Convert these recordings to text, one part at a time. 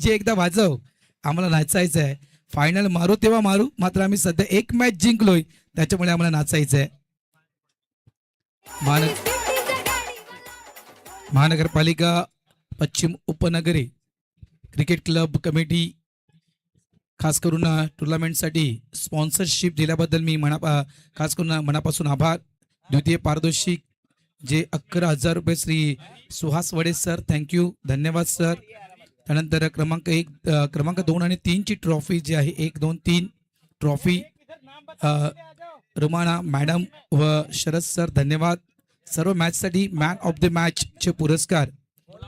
जे एकदा वाजव, आम्हाला नाचायचं आहे. फायनल मारू तेव्हा मारू, मात्र आम्ही सध्या एक मॅच जिंकलोय, त्याच्यामुळे आम्हाला नाचायचं आहे. महानगरपालिका पश्चिम उपनगरी क्रिकेट क्लब कमिटी खास करून टुर्नामेंटसाठी स्पॉन्सरशिप दिल्याबद्दल मी खास करून मनापासून आभार. द्वितीय पारितोषिक जे 11,000 रुपये श्री सुहास वडे सर, थँक्यू, धन्यवाद सर. त्यानंतर क्रमांक 2 आणि 3 ची ट्रॉफी जी आहे 1, 2, 3 ट्रॉफी रुमाना मॅडम व शरद सर, धन्यवाद. सर्व मॅचसाठी मॅन ऑफ द मॅच चे पुरस्कार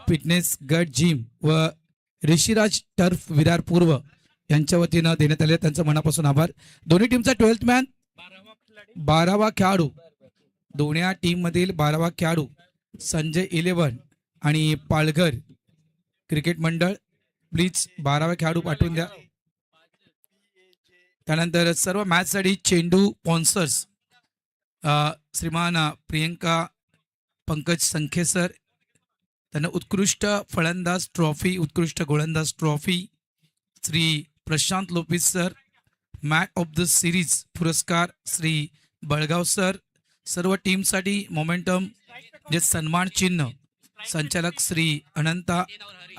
फिटनेस गट जिम व ऋषिराज टर्फ विरार पूर्व यांच्या वतीनं देण्यात आले, त्यांचं मनापासून आभार. दोन्ही टीमचा 12th मॅन 12वा खेळाडू, दोन्ही टीम मधील 12वा खेळाडू संजय 11 आणि पालघर क्रिकेट मंडळ, प्लीज 12वा खेळाडू पाठवून द्या. त्यानंतर सर्व मॅच साठी चेंडू स्पॉन्सर्स श्रीमान प्रियंका पंकज संखे सर. त्यांना उत्कृष्ट फलंदाज ट्रॉफी, उत्कृष्ट गोलंदाज trophy Shri Prashant Lopes sir. Man of the series पुरस्कार श्री बळगाव सर. सर्व टीमसाठी मोमेंटम जे सन्मान चिन्ह संचालक श्री अनंता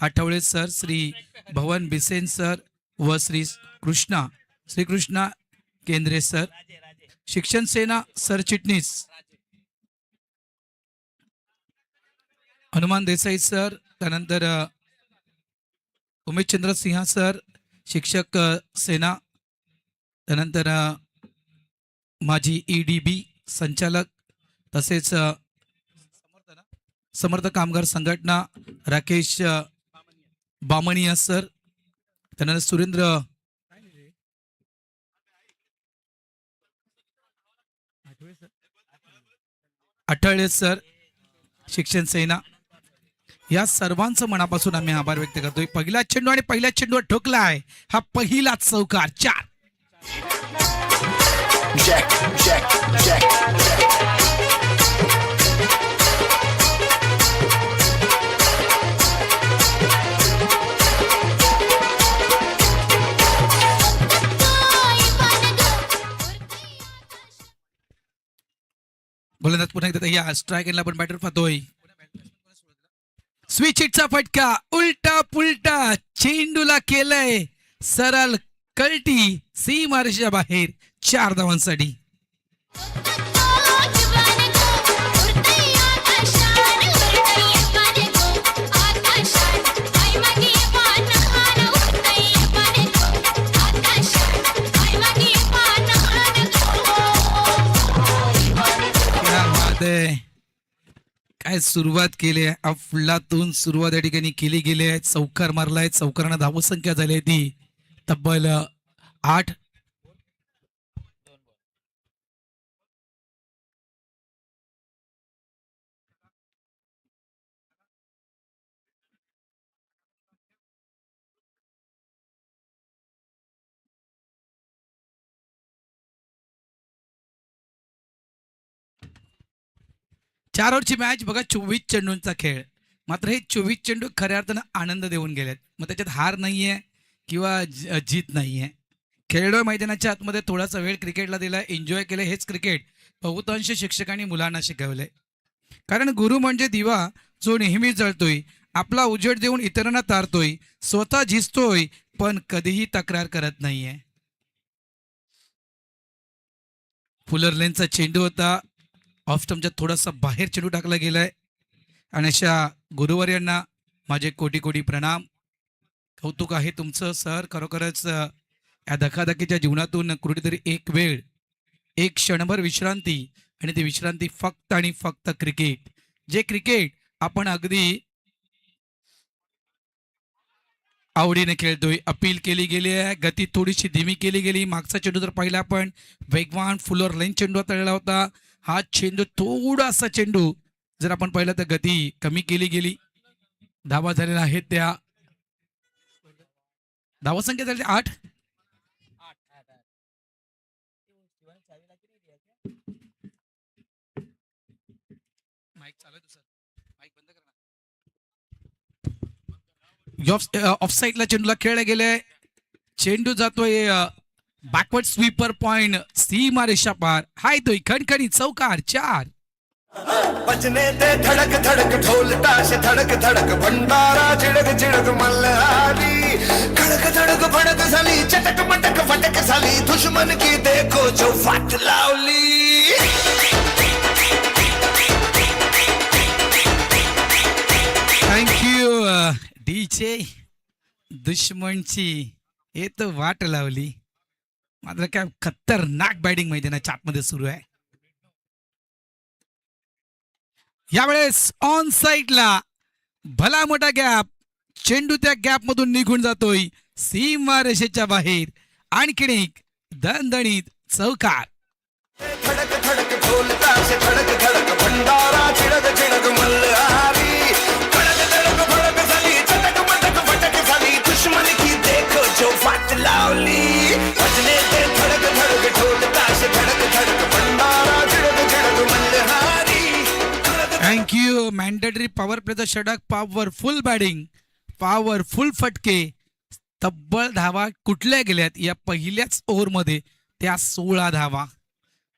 आठवळे सर, श्री भवन बिसेन सर व श्री कृष्णा केंद्रे सर. शिक्षण सेना सरचिटणीस हनुमान देसाई सर. त्यानंतर उमेशचंद्र सिंह सर, शिक्षक सेना. त्यानंतर माजी EDB संचालक, तसेच समर्थ कामगार संघटना राकेश बामणिया सर. त्यानंतर सुरेंद्र आठवले सर, शिक्षण सेना. या सर्वांचं मनापासून आम्ही आभार व्यक्त करतोय. पहिला चेंडू आणि पहिल्या चेंडूवर ठोकलाय हा पहिलाच चौकार, 4. गोलंदाज पुन्हा एकदा या स्ट्राईक एंडला पण बॅटर पाहतोय. स्विच हिटचा फटका, उलटा पुलटा चेंडूला केलंय सरळ कल्टी, सीमारेषेच्या बाहेर, 4 धावांसाठी. काय सुरुवात केली आहे, अफलातून सुरुवात या ठिकाणी केली गेली आहे. चौकार मारलाय, चौकारांना धावसंख्या झाली आहे ती तब्बल 8. चार ओव्हरची मॅच बघा, 24 चेंडूंचा खेळ. मात्र हे 24 चेंडू खऱ्या अर्थानं आनंद देऊन गेलेत. मग त्याच्यात हार नाहीये किंवा जीत नाहीये. खेळलोय मैदानाच्या आतमध्ये, थोडासा वेळ क्रिकेटला दिला, एन्जॉय केलं. हेच क्रिकेट बहुतांश शिक्षकांनी मुलांना शिकवलंय. कारण गुरु म्हणजे दिवा जो नेहमी जळतोय, आपला उजेड देऊन इतरांना तारतोय, स्वतः झिजतोय पण कधीही तक्रार करत नाहीये. फुलर लेनचा चेंडू होता, ऑफ स्टंपच्या थोडासा बाहेर चेंडू टाकला गेलाय. आणि अशा गुरुवर्यांना माझे कोटी कोटी प्रणाम, कौतुक आहे तुमचं सर. खरोखरच या धकाधकीच्या जीवनातून कुठेतरी एक वेळ, एक क्षणभर विश्रांती, आणि ती विश्रांती फक्त आणि फक्त क्रिकेट. जे क्रिकेट आपण अगदी आवडीने खेळतोय. अपील केली गेली आहे, गती थोडीशी धीमी केली गेली. मागचा चेंडू जर पाहिला आपण, वेगवान फुलर लेन चेंडू तळला होता. हा चेंडू थोडासा चेंडू जर आपण पाहिलं तर गती कमी केली गेली. धावा झालेल्या आहेत त्या, धावा संख्या झाली 8. ऑफ साईडला चेंडूला खेळले गेले. चेंडू जातोय बॅकवर्ड स्वीपर पॉइंट, सीमा रेषा पार. हाय तो खणखणी चौकार 4. बजने ते धड़क धड़क ढोल ताश धड़क धड़क भंडारा चिड़क चिड़क मल्हारी खड़क धड़क भड़क झाली चटक मटक फटक झाली दुश्मन की देखो जो फाट लावली. Thank you DJ. दुश्मनची हे तर वाट लावली. मात्र काय खतरनाक बॅटिंग मैदानाच्या आतमध्ये सुरू आहे. यावेळेस ऑन साईडला भला मोठा गॅप. चेंडू त्या गॅप मधून निघून जातोय सीमा रेषेच्या बाहेर. आणखीन एक दणदणीत चौकार. धड़क धड़क ढोल ताश धड़क धड़क भंडारा चिड़क चिड़क मल्हारी खड़क धड़क भड़क झाली चटक मटक फटक झाली दुश्मन की देखो जो फाट लावली. बजने ते धड़क धड़क ढोल ताश धड़क धड़क भंडारा चिड़क चिड़क मल्हारी. थँक्यू. मॅन्डेटरी पॉवर प्लेचा षटक, पॉवरफुल बॅटिंग, पॉवरफुल फटके. तब्बल धावा कुठल्या गेल्यात या पहिल्याच ओव्हरमध्ये, त्या 16 धावा.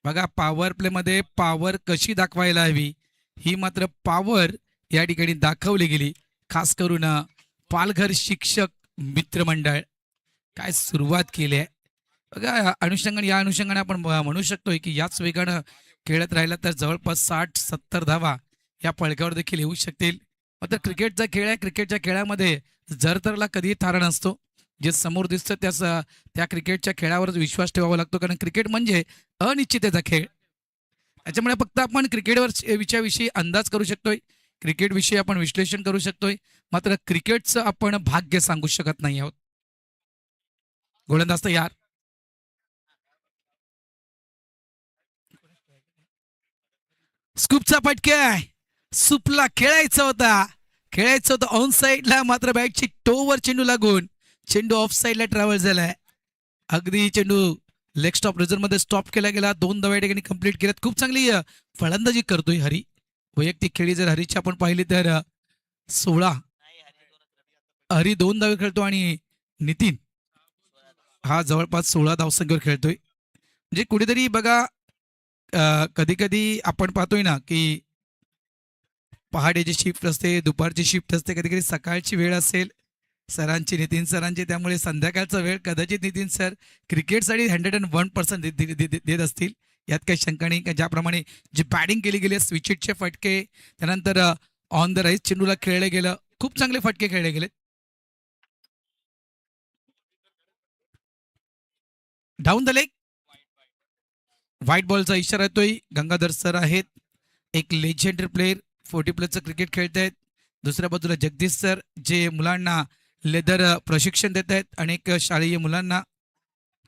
बघा पॉवर प्लेमध्ये पॉवर कशी दाखवायला हवी ही मात्र पॉवर या ठिकाणी दाखवली गेली. खास करून पालघर शिक्षक मित्रमंडळ काय सुरुवात केली आहे बघा. अनुषंगाने या अनुषंगाने आपण म्हणू शकतोय की याच वेगानं खेळत राहिला तर जवळपास 60-70 धावा या पळक्यावर देखील येऊ शकतील. मात्र क्रिकेटचा खेळ आहे. क्रिकेटच्या खेळामध्ये जरतरला कधीही थारा नसतो. जे समोर दिसतं त्या क्रिकेटच्या खेळावरच विश्वास ठेवावा लागतो, कारण क्रिकेट म्हणजे अनिश्चिततेचा खेळ. त्याच्यामुळे फक्त आपण क्रिकेटवर विषयी अंदाज करू शकतोय, क्रिकेट विषयी आपण विश्लेषण करू शकतोय, मात्र क्रिकेटचं आपण भाग्य सांगू शकत नाही आहोत. गोलंदाज तयार. स्कूपचा फटका. सुपला खेळायचा होता ऑन साईडला, मात्र बॅटची टोवर चेंडू लागून चेंडू ऑफ साईडला ट्रॅव्हल झालाय. अगदी चेंडू लेग स्टॉप रिझर्व मध्ये स्टॉप केला गेला. 2 धावा या ठिकाणी कंप्लीट केल्यात. खूप चांगली फलंदाजी करतोय हरी. वैयक्तिक खेळी जर हरीची आपण पाहिली तर 16. हरी 2 धावे खेळतो आणि नितीन हा जवळपास 16 धावसंख्येवर खेळतोय. म्हणजे कुठेतरी बघा कधी कधी आपण पाहतोय ना की पहाटेची शिफ्ट असते, दुपारची शिफ्ट असते, कधी कधी सकाळची वेळ असेल सरांची, नितीन सरांची, त्यामुळे संध्याकाळचा वेळ कदाचित नितीन सर क्रिकेटसाठी 101% देत असतील. यात काही शंका नाही. ज्याप्रमाणे जी बॅटिंग केली गेली, स्विचचे फटके, त्यानंतर ऑन द राईस चेंडूला खेळलं गेलं, खूप चांगले फटके खेळले गेले. Down the leg. व्हाईट बॉलचा इशारा येतोय. गंगाधर सर आहेत, एक लेजेंडरी प्लेयर, 40+ क्रिकेट खेळत आहेत. दुसऱ्या बाजूला जगदीश सर जे मुलांना लेदर प्रशिक्षण देत आहेत. अनेक शालेय मुलांना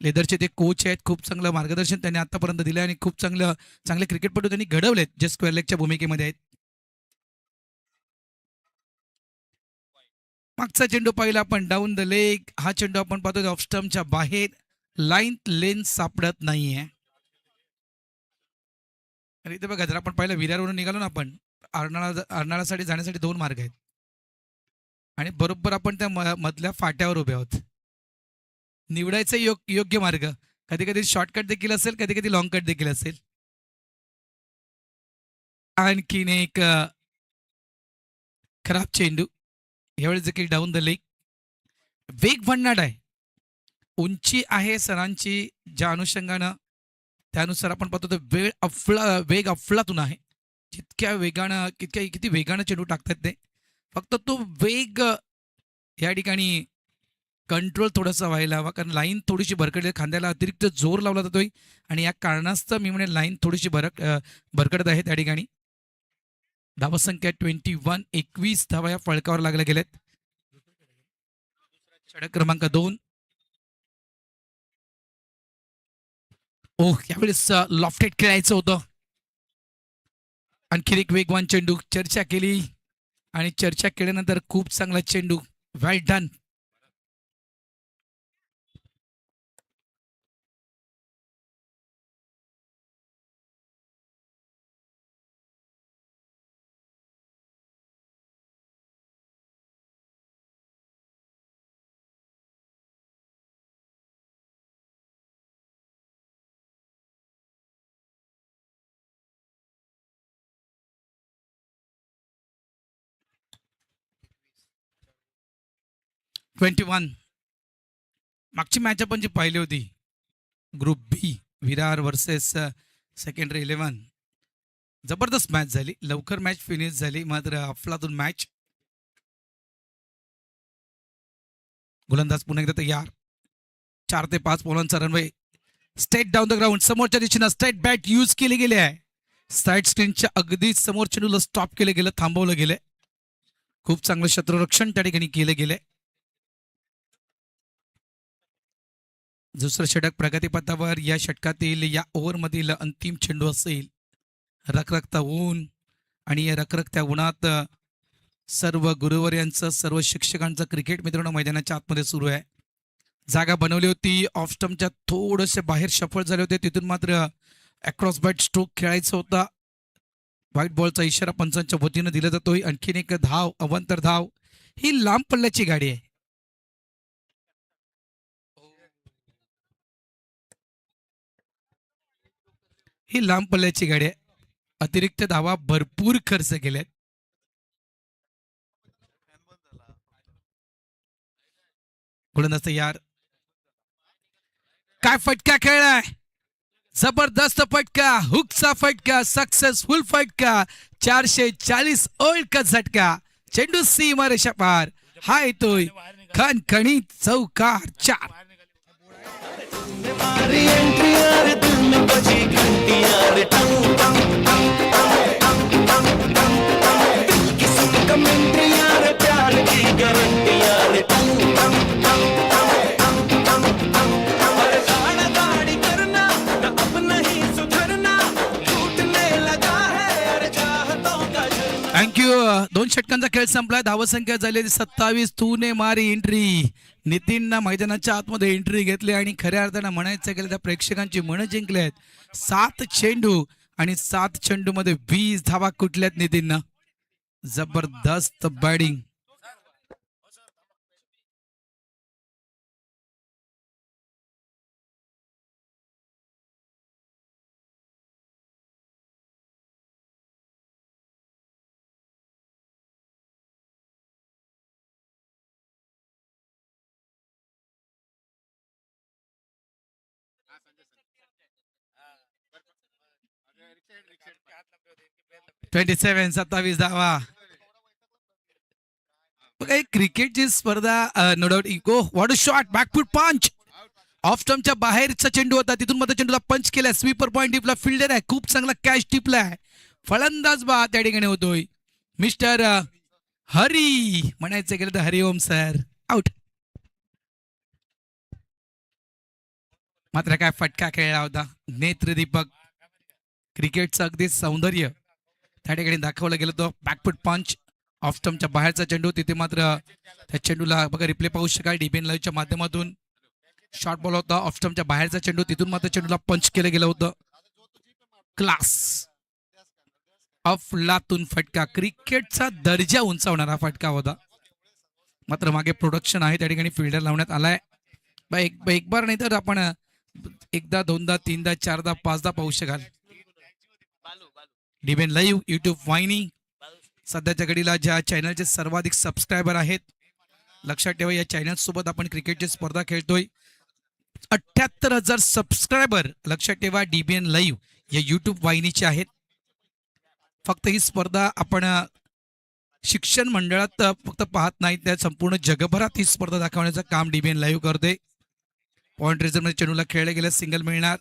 लेदरचे ते कोच आहेत. खूप चांगलं मार्गदर्शन त्यांनी आतापर्यंत दिलं आणि खूप चांगले क्रिकेटपटू त्यांनी घडवलेत जे स्क्वेअर लेगच्या भूमिकेमध्ये आहेत. मागचा चेंडू पाहिला आपण डाऊन द लेग. हा चेंडू आपण पाहतो ऑफ स्टंपच्या बाहेर. लेन सापडत नाहीये. आणि इथे बघा जर आपण पाहिलं विरारवरून निघालो ना आपण, अर्नाळासाठी जाण्यासाठी 2 मार्ग आहेत आणि बरोबर आपण त्या मधल्या फाट्यावर उभे आहोत. निवडायचं योग्य मार्ग. कधी कधी शॉर्टकट देखील असेल, कधी कधी लॉंग कट देखील असेल. आणखीन एक खराब चेंडू. यावेळेस देखील डाऊन द लेग. वेग भन्नाट आहे, उंची आहे सरांची ज्या अनुषंगानं, त्यानुसार आपण पाहतो तर वेग अफलातून आहे. जितक्या वेगानं किती वेगानं चेंडू टाकतात ते, फक्त तो वेग या ठिकाणी कंट्रोल थोडासा व्हायला हवा, कारण लाईन थोडीशी भरकडली, खांद्याला अतिरिक्त जोर लावला जातोय आणि या कारणास्तव मी म्हणेन लाईन थोडीशी भरकडत आहे त्या ठिकाणी. धावसंख्या 21, 21 धावा या फळकावर लागल्या गेल्यात. षटक क्रमांक 2. यावेळेस लॉफ्टेड खेळायचं होतं. आणखी एक वेगवान चेंडू. चर्चा केली आणि चर्चा केल्यानंतर खूप चांगला चेंडू. वेल डन. 21. मागची मॅच आपण जी पाहिली होती ग्रुप बी विरार वर्सेस सेकंडरी 11, जबरदस्त मॅच झाली, लवकर मॅच फिनिश झाली, मात्र अफलातून मॅच. गोलंदाज पुन्हा एकदा तयार, 4 ते 5 बॉलांचा runway, straight down the ground, समोरच्या दिशेनं स्ट्रेट बॅट यूज केली गेली आहे. साईड स्क्रीनच्या अगदी समोर चेंडूला स्टॉप केलं गेलं, थांबवलं गेलं. खूप चांगलं क्षेत्ररक्षण त्या ठिकाणी केलं गेलंय. दुसरं षटक प्रगतीपथावर, या षटकातील या ओव्हरमधील अंतिम चेंडू असेल. रखरखता ऊन, आणि या रखरखत्या उन्हात सर्व गुरुवर्यांचं, सर्व शिक्षकांचं क्रिकेट मित्रांनो मैदानाच्या आतमध्ये सुरू आहे. जागा बनवली होती, ऑफ स्टंपच्या थोडेसे बाहेर सफळ झाले होते, तिथून मात्र अक्रॉस बॅट स्ट्रोक खेळायचा होता. व्हाईट बॉलचा इशारा पंचांच्या वतीनं दिला जातोय. आणखीन एक धाव, अवांतर धाव. ही लांब पल्ल्याची गाडी आहे. ही लांब पल्ल्याची गाडी आहे. अतिरिक्त धावा भरपूर खर्च केल्यात. गोलंदाज तयार, काय फटका खेळलाय, जबरदस्त फटका, हुकचा फटका, सक्सेसफुल फटका, 440 ओळख झटका, चेंडू सीमा रेषा पार, हा येतोय खणखणीत चौकार 4. मारी एंट्री यार दिल में बजी घंटी यार, टंग टंग टंग टंग टंग टंग टंग, दिल की सब कमेंट्री यार, प्यार की गारंटी यार, टंग टंग टंग टंग टंग टंग, अरे गाना गाड़ी करना ना अब नहीं सुधरना, टूटने लगा है यार चाहतों का जुर्म. थँक्यू. 2 षटकांचा खेळ संपला, धावसंख्या झालेली 27. तूने मारी एंट्री. नितीननं मैदानाच्या आतमध्ये एंट्री घेतली आणि खऱ्या अर्थानं म्हणायचं गेलं त्या प्रेक्षकांची मनं जिंकली आहेत. 7 चेंडू आणि 7 चेंडू मध्ये 20 धावा कुठल्यात नितीननं. जबरदस्त बॅटिंग. ट्वेंटी 27 धावा. बघा, एक क्रिकेटची स्पर्धा, नो डाऊट. इको what a shot, back foot punch, off स्टंपच्या बाहेरचा चेंडू होता, तिथून मध्ये चेंडूला पंच केलाय. स्वीपर पॉइंट टिपला, फिल्डर आहे, खूप चांगला कॅच टिपलाय. फलंदाज बा त्या ठिकाणी होतोय मिस्टर हरी, म्हणायचं गेलं तर हरिओम सर, आउट. मात्र काय फटका खेळला होता. नेत्रदीपक, क्रिकेटचं अगदी सौंदर्य त्या ठिकाणी दाखवलं गेलं होतं. बॅकफूट पंच, ऑफ स्टंपच्या बाहेरचा चेंडू, तिथे मात्र त्या चेंडूला बघा रिप्ले पाहू शकाल डीबीएन लाईव्हच्या माध्यमातून. शॉर्ट बॉल होता, ऑफ स्टंपच्या बाहेरचा चेंडू, तिथून मात्र चेंडूला पंच केलं गेलं होतं. क्लास, अफलातून फटका, क्रिकेटचा दर्जा उंचावणारा फटका होता. मात्र मागे प्रोडक्शन आहे, त्या ठिकाणी फिल्डर लावण्यात आलाय. एक बार नाही तर आपण एकदा, दोनदा, तीनदा, चारदा, 5दा पाहू शकाल. डीबीएन लाईव्ह युट्यूब वाहिनी, सध्याच्या घडीला ज्या चॅनलचे सर्वाधिक सबस्क्रायबर आहेत, लक्षात ठेवा या चॅनल सोबत आपण क्रिकेटची स्पर्धा खेळतोय. 78,000 सबस्क्रायबर लक्षात ठेवा डीबीएन लाईव्ह या युट्यूब वाहिनीचे आहेत. फक्त ही स्पर्धा आपण शिक्षण मंडळात फक्त पाहत नाही, त्या संपूर्ण जगभरात ही स्पर्धा दाखवण्याचं काम डीबीएन लाईव्ह करते. पॉइंट रिझर्व मध्ये चेंडूला खेळले गेले, सिंगल मिळणार.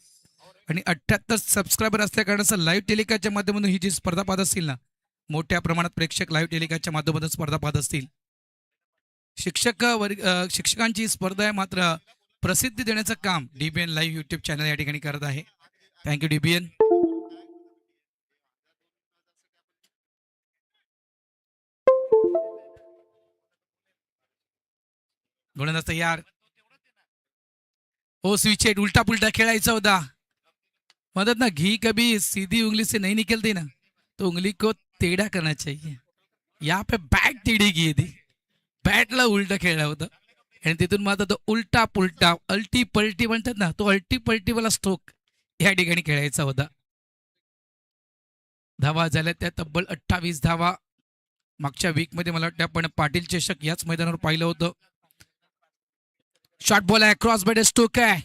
आणि 78 सबस्क्रायबर असल्या कारणाचं लाईव्ह टेलिकास्टच्या माध्यमातून ही जी स्पर्धा पाहत असतील ना, मोठ्या प्रमाणात प्रेक्षक लाईव्ह टेलिकास्टच्या माध्यमातून स्पर्धा पाहत असतील. शिक्षकांची स्पर्धा आहे, मात्र प्रसिद्धी देण्याचं काम डीबीएन लाईव्ह युट्यूब चॅनल या ठिकाणी करत आहे. Thank you DBN. गोलंदाज तयार, ओ स्विच एट, उल्टा पुल्टा खेळायचा होता. मदद ना, घी कभी सीधी उंगली से नहीं निकलती ना, तो उंगली को टेढ़ा करना चाहिए. यहाँ पे बैट टेढ़ी की थी, बॅटला उलट खेळला होता आणि तिथून मात्र तो उलटा पुलटा, अल्टी पलटी म्हणतात ना, तो अल्टी पलटी वाला स्ट्रोक या ठिकाणी खेळायचा होता. धावा झाल्या त्या तब्बल 28 धावा. मागच्या वीकमध्ये मला वाटतं आपण पाटील चषक याच मैदानावर पाहिलं होतं. शॉर्ट बॉल आहे, क्रॉस बॅट स्टोक आहे,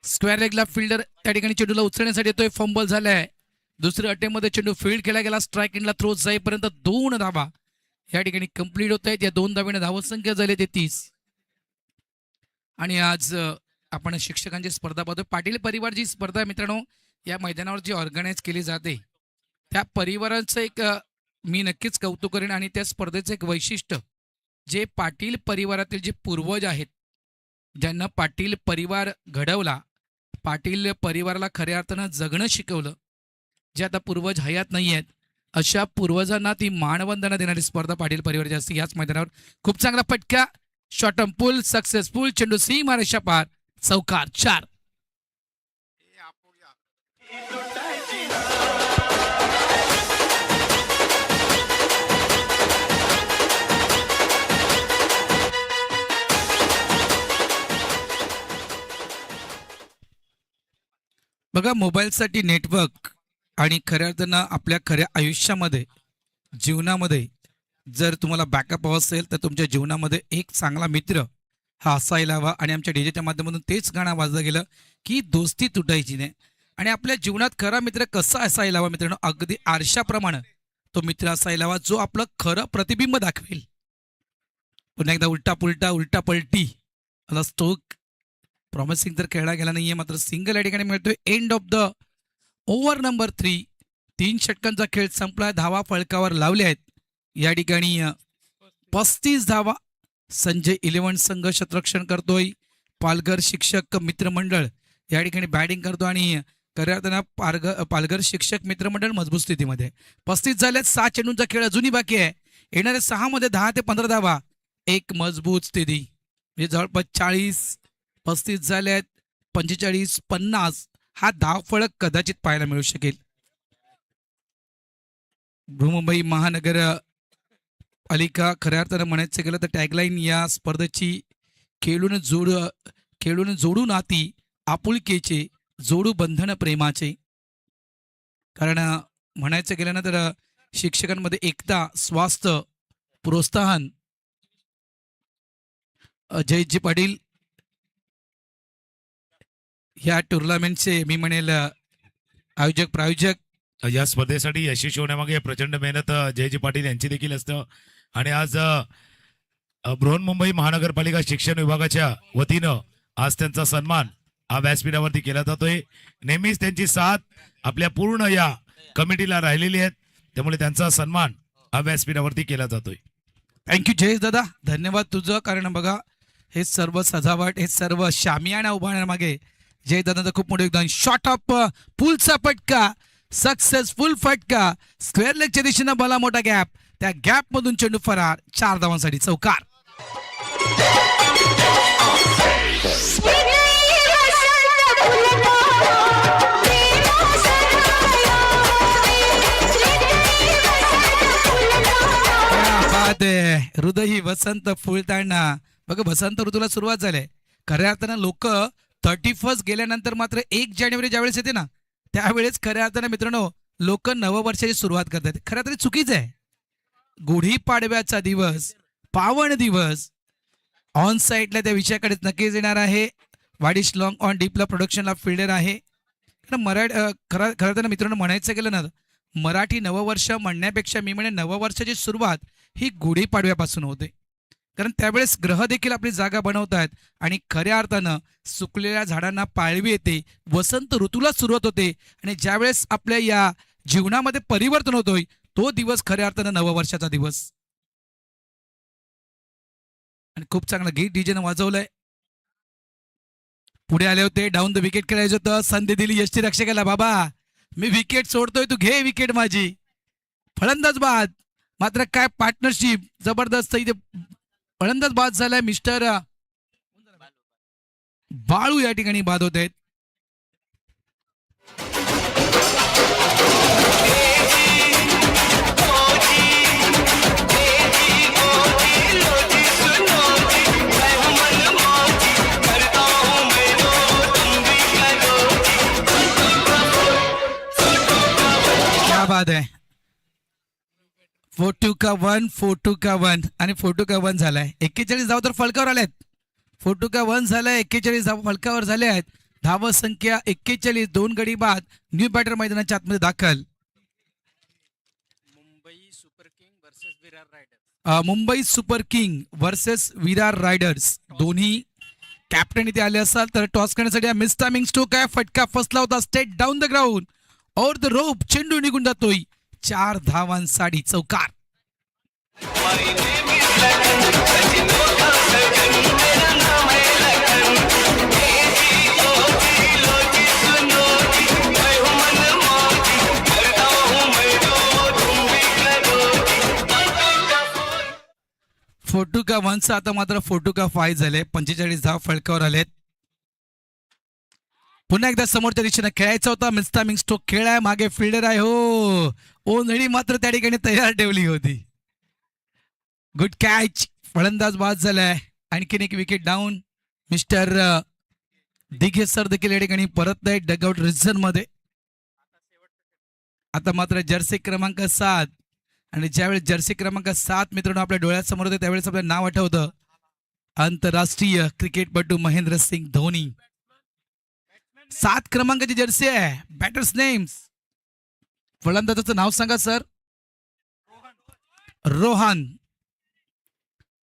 स्क्वेअर लेगला फिल्डर त्या ठिकाणी चेंडूला उचलण्यासाठी येतोय, फंबल झालाय. दुसऱ्या अटेम्प्टमध्ये चेंडू फील्ड केला गेला, स्ट्राईक एंडला थ्रो जाईपर्यंत 2 धावा या ठिकाणी कंप्लीट होत आहेत. या 2 धावेने धावसंख्या झाली 33. आणि आज आपण शिक्षकांची स्पर्धा पाहतोय. पाटील परिवार जी स्पर्धा आहे मित्रांनो, या मैदानावर जी ऑर्गनाईज केली जाते त्या परिवाराचं एक मी नक्कीच कौतुक करेन. आणि त्या स्पर्धेचं एक वैशिष्ट्य, जे पाटील परिवारातील जे पूर्वज आहेत, ज्यांना पाटील परिवार घडवला, पाटील परिवाराला खऱ्या अर्थानं जगणं शिकवलं, जे आता पूर्वज हयात नाही आहेत, अशा पूर्वजांना ती मानवंदना देणारी स्पर्धा पाटील परिवाराची असते. याच मैदानावर खूप चांगला फटका, शॉर्ट पूल सक्सेसफुल, चेंडू सीमारेषा पार, चौकार 4. बघा, मोबाईलसाठी नेटवर्क आणि खऱ्या अर्थानं आपल्या खऱ्या आयुष्यामध्ये, जीवनामध्ये जर तुम्हाला बॅकअप हवं असेल तर तुमच्या जीवनामध्ये एक चांगला मित्र हा असायला हवा. आणि आमच्या डीजेच्या माध्यमातून तेच गाणं वाजलं गेलं की दोस्ती तुटायची नाही. आणि आपल्या जीवनात खरा मित्र कसा असायला हवा मित्रांनो, अगदी आरशाप्रमाणे तो मित्र असायला हवा, जो आपलं खरं प्रतिबिंब दाखवेल. पुन्हा एकदा उलटा पुलटा उलटा पलटी स्टोक प्रॉमिसिंग तर खेळला गेला नाहीये, मात्र सिंगल या ठिकाणी मिळतोय. End of the over number 3. 3 षटकांचा खेळ संपला, धावा फळकावर लावल्या आहेत. या ठिकाणी 35 धावा संजय 11 संघ शतरक्षण करतोय. पालघर शिक्षक मित्रमंडळ या ठिकाणी बॅटिंग करतो आणि खऱ्या अर्थानं पालघर शिक्षक मित्रमंडळ मजबूत स्थितीमध्ये. 35 झाल्यात. 6 चेंडूंचा खेळ अजूनही बाकी आहे. येणाऱ्या 6 मध्ये 10 ते 15 धावा, एक मजबूत स्थिती. म्हणजे जवळपास 40, 35 झाल्यात, 45, 50 हा धावफलक कदाचित पाहायला मिळू शकेल. बृहमुंबई महानगर पालिका खऱ्या अर्थानं म्हणायचं गेलं तर टॅगलाईन या स्पर्धेची खेळून जोडू नाती आपुलकीचे, जोडू बंधन प्रेमाचे. कारण म्हणायचं गेलं ना तर शिक्षकांमध्ये एकता, स्वास्थ्य, प्रोत्साहन. जयजी पाटील ह्या टुर्नामेंटचे मी म्हणेल आयोजक प्रायोजक. या स्पर्धेसाठी यशस्वी होण्यामागे प्रचंड मेहनत जयजी पाटील यांची देखील असतं. आणि आज बृहन्मुंबई महानगरपालिका शिक्षण विभागाच्या वतीनं आज त्यांचा सन्मान हा व्यासपीठावरती केला जातोय. नेहमीच त्यांची साथ आपल्या पूर्ण या कमिटीला राहिलेली आहे, त्यामुळे त्यांचा सन्मान हा व्यासपीठावरती केला जातोय. थँक्यू जयेश दादा, धन्यवाद तुझं. कारण बघा, हे सर्व सजावट, हे सर्व शामियाना उभारण्यामागे जय दादाचं खूप मोठं योगदान. शॉर्ट ऑफ पुलचा फटका, सक्सेसफुल फटका, स्क्वेअर लेगच्या दिशेनं भला मोठा गॅप, त्या गॅप मधून चेंडू फरार, 4 धावांसाठी चौकार. हृदय वसंत फुलताना. बघा, वसंत ऋतूला सुरुवात झाली. खऱ्या अर्थानं लोक 31 गेल्यानंतर मात्र 1 जानेवारी ज्यावेळेस येते ना, त्यावेळेस खऱ्या अर्थानं मित्रांनो लोक नववर्षाची सुरुवात करतात. खऱ्या तरी चुकीचं आहे. गुढीपाडव्याचा दिवस, पावन दिवस. ऑन साईडला त्या विषयाकडे नक्कीच येणार आहे. वाडिश लॉंग ऑन डीपला प्रोडक्शनला फिल्डर आहे. खरं तर मित्रांनो म्हणायचं गेलं ना, मराठी नववर्ष म्हणण्यापेक्षा मी म्हणे नववर्षाची सुरुवात ही गुढीपाडव्यापासून होते. कारण त्यावेळेस ग्रह देखील आपली जागा बनवतात आणि खऱ्या अर्थानं सुकलेल्या झाडांना पाळवी येते, वसंत ऋतूला सुरुवात होते. आणि ज्यावेळेस आपल्या या जीवनामध्ये परिवर्तन होतोय तो दिवस खऱ्या अर्थानं नववर्षाचा दिवस. आणि खूप चांगला गीत डीजेनं वाजवलंय. पुढे आले होते, डाऊन द विकेट खेळायचं होतं, संधी दिली यष्टी रक्षकाला, बाबा मी विकेट सोडतोय, तू घे विकेट माझी. फलंदाज बाद, मात्र काय पार्टनरशिप जबरदस्त इथे. फलंदाज बाद झालाय मिस्टर बाळू या ठिकाणी बाद होत आहेत. क्या बात आहे. 4-2 का 1 आणि 4-2 का 1 झालाय. 41 धाव तर फलकावर आल्यात. फोटो का 1 झालाय, 41 धावा फलकावर झाले आहेत. धावा संख्या 41, 2 गडी बाद. न्यू बॅटर मैदानाच्या आतमध्ये दाखल. Mumbai super king versus Virar riders. Mumbai super king versus Virar riders. दोन्ही कॅप्टन इथे आले असाल तर टॉस करण्यासाठी मिस टायमिंग स्ट्रोक आहे. फटका फसला होता स्टेट डाऊन द ग्राउंड और द रोप. चेंडू निघून जातोय. 4 धावांसाठी चौकार. फोटो का 1चं आता मात्र फोटो का 5 झाले. 45 धाव फळकावर आलेत. पुन्हा एकदा समोरच्या दिशेने खेळायचा होता. मिस टायमिंग स्ट्रोक खेळाय. मागे फिल्डर आहे. हो, ओंधळी मात्र त्या ठिकाणी तयार ठेवली होती. Good catch. फलंदाज बाद झालाय. आणखीन एक wicket down. Mister Dighe sir देखील या ठिकाणी परत आहे डगआउट रिझन मध्ये. आता मात्र जर्सी क्रमांक 7 आणि ज्यावेळेस जर्सी क्रमांक 7 मित्रांनो आपल्या डोळ्यासमोर होते त्यावेळेस आपलं नाव आठवतं. आंतरराष्ट्रीय क्रिकेटपटू महेंद्रसिंग धोनी. 7 क्रमांकाची जर्सी आहे. Batters names. फलंदाजाचं नाव सांगा सर. रोहन.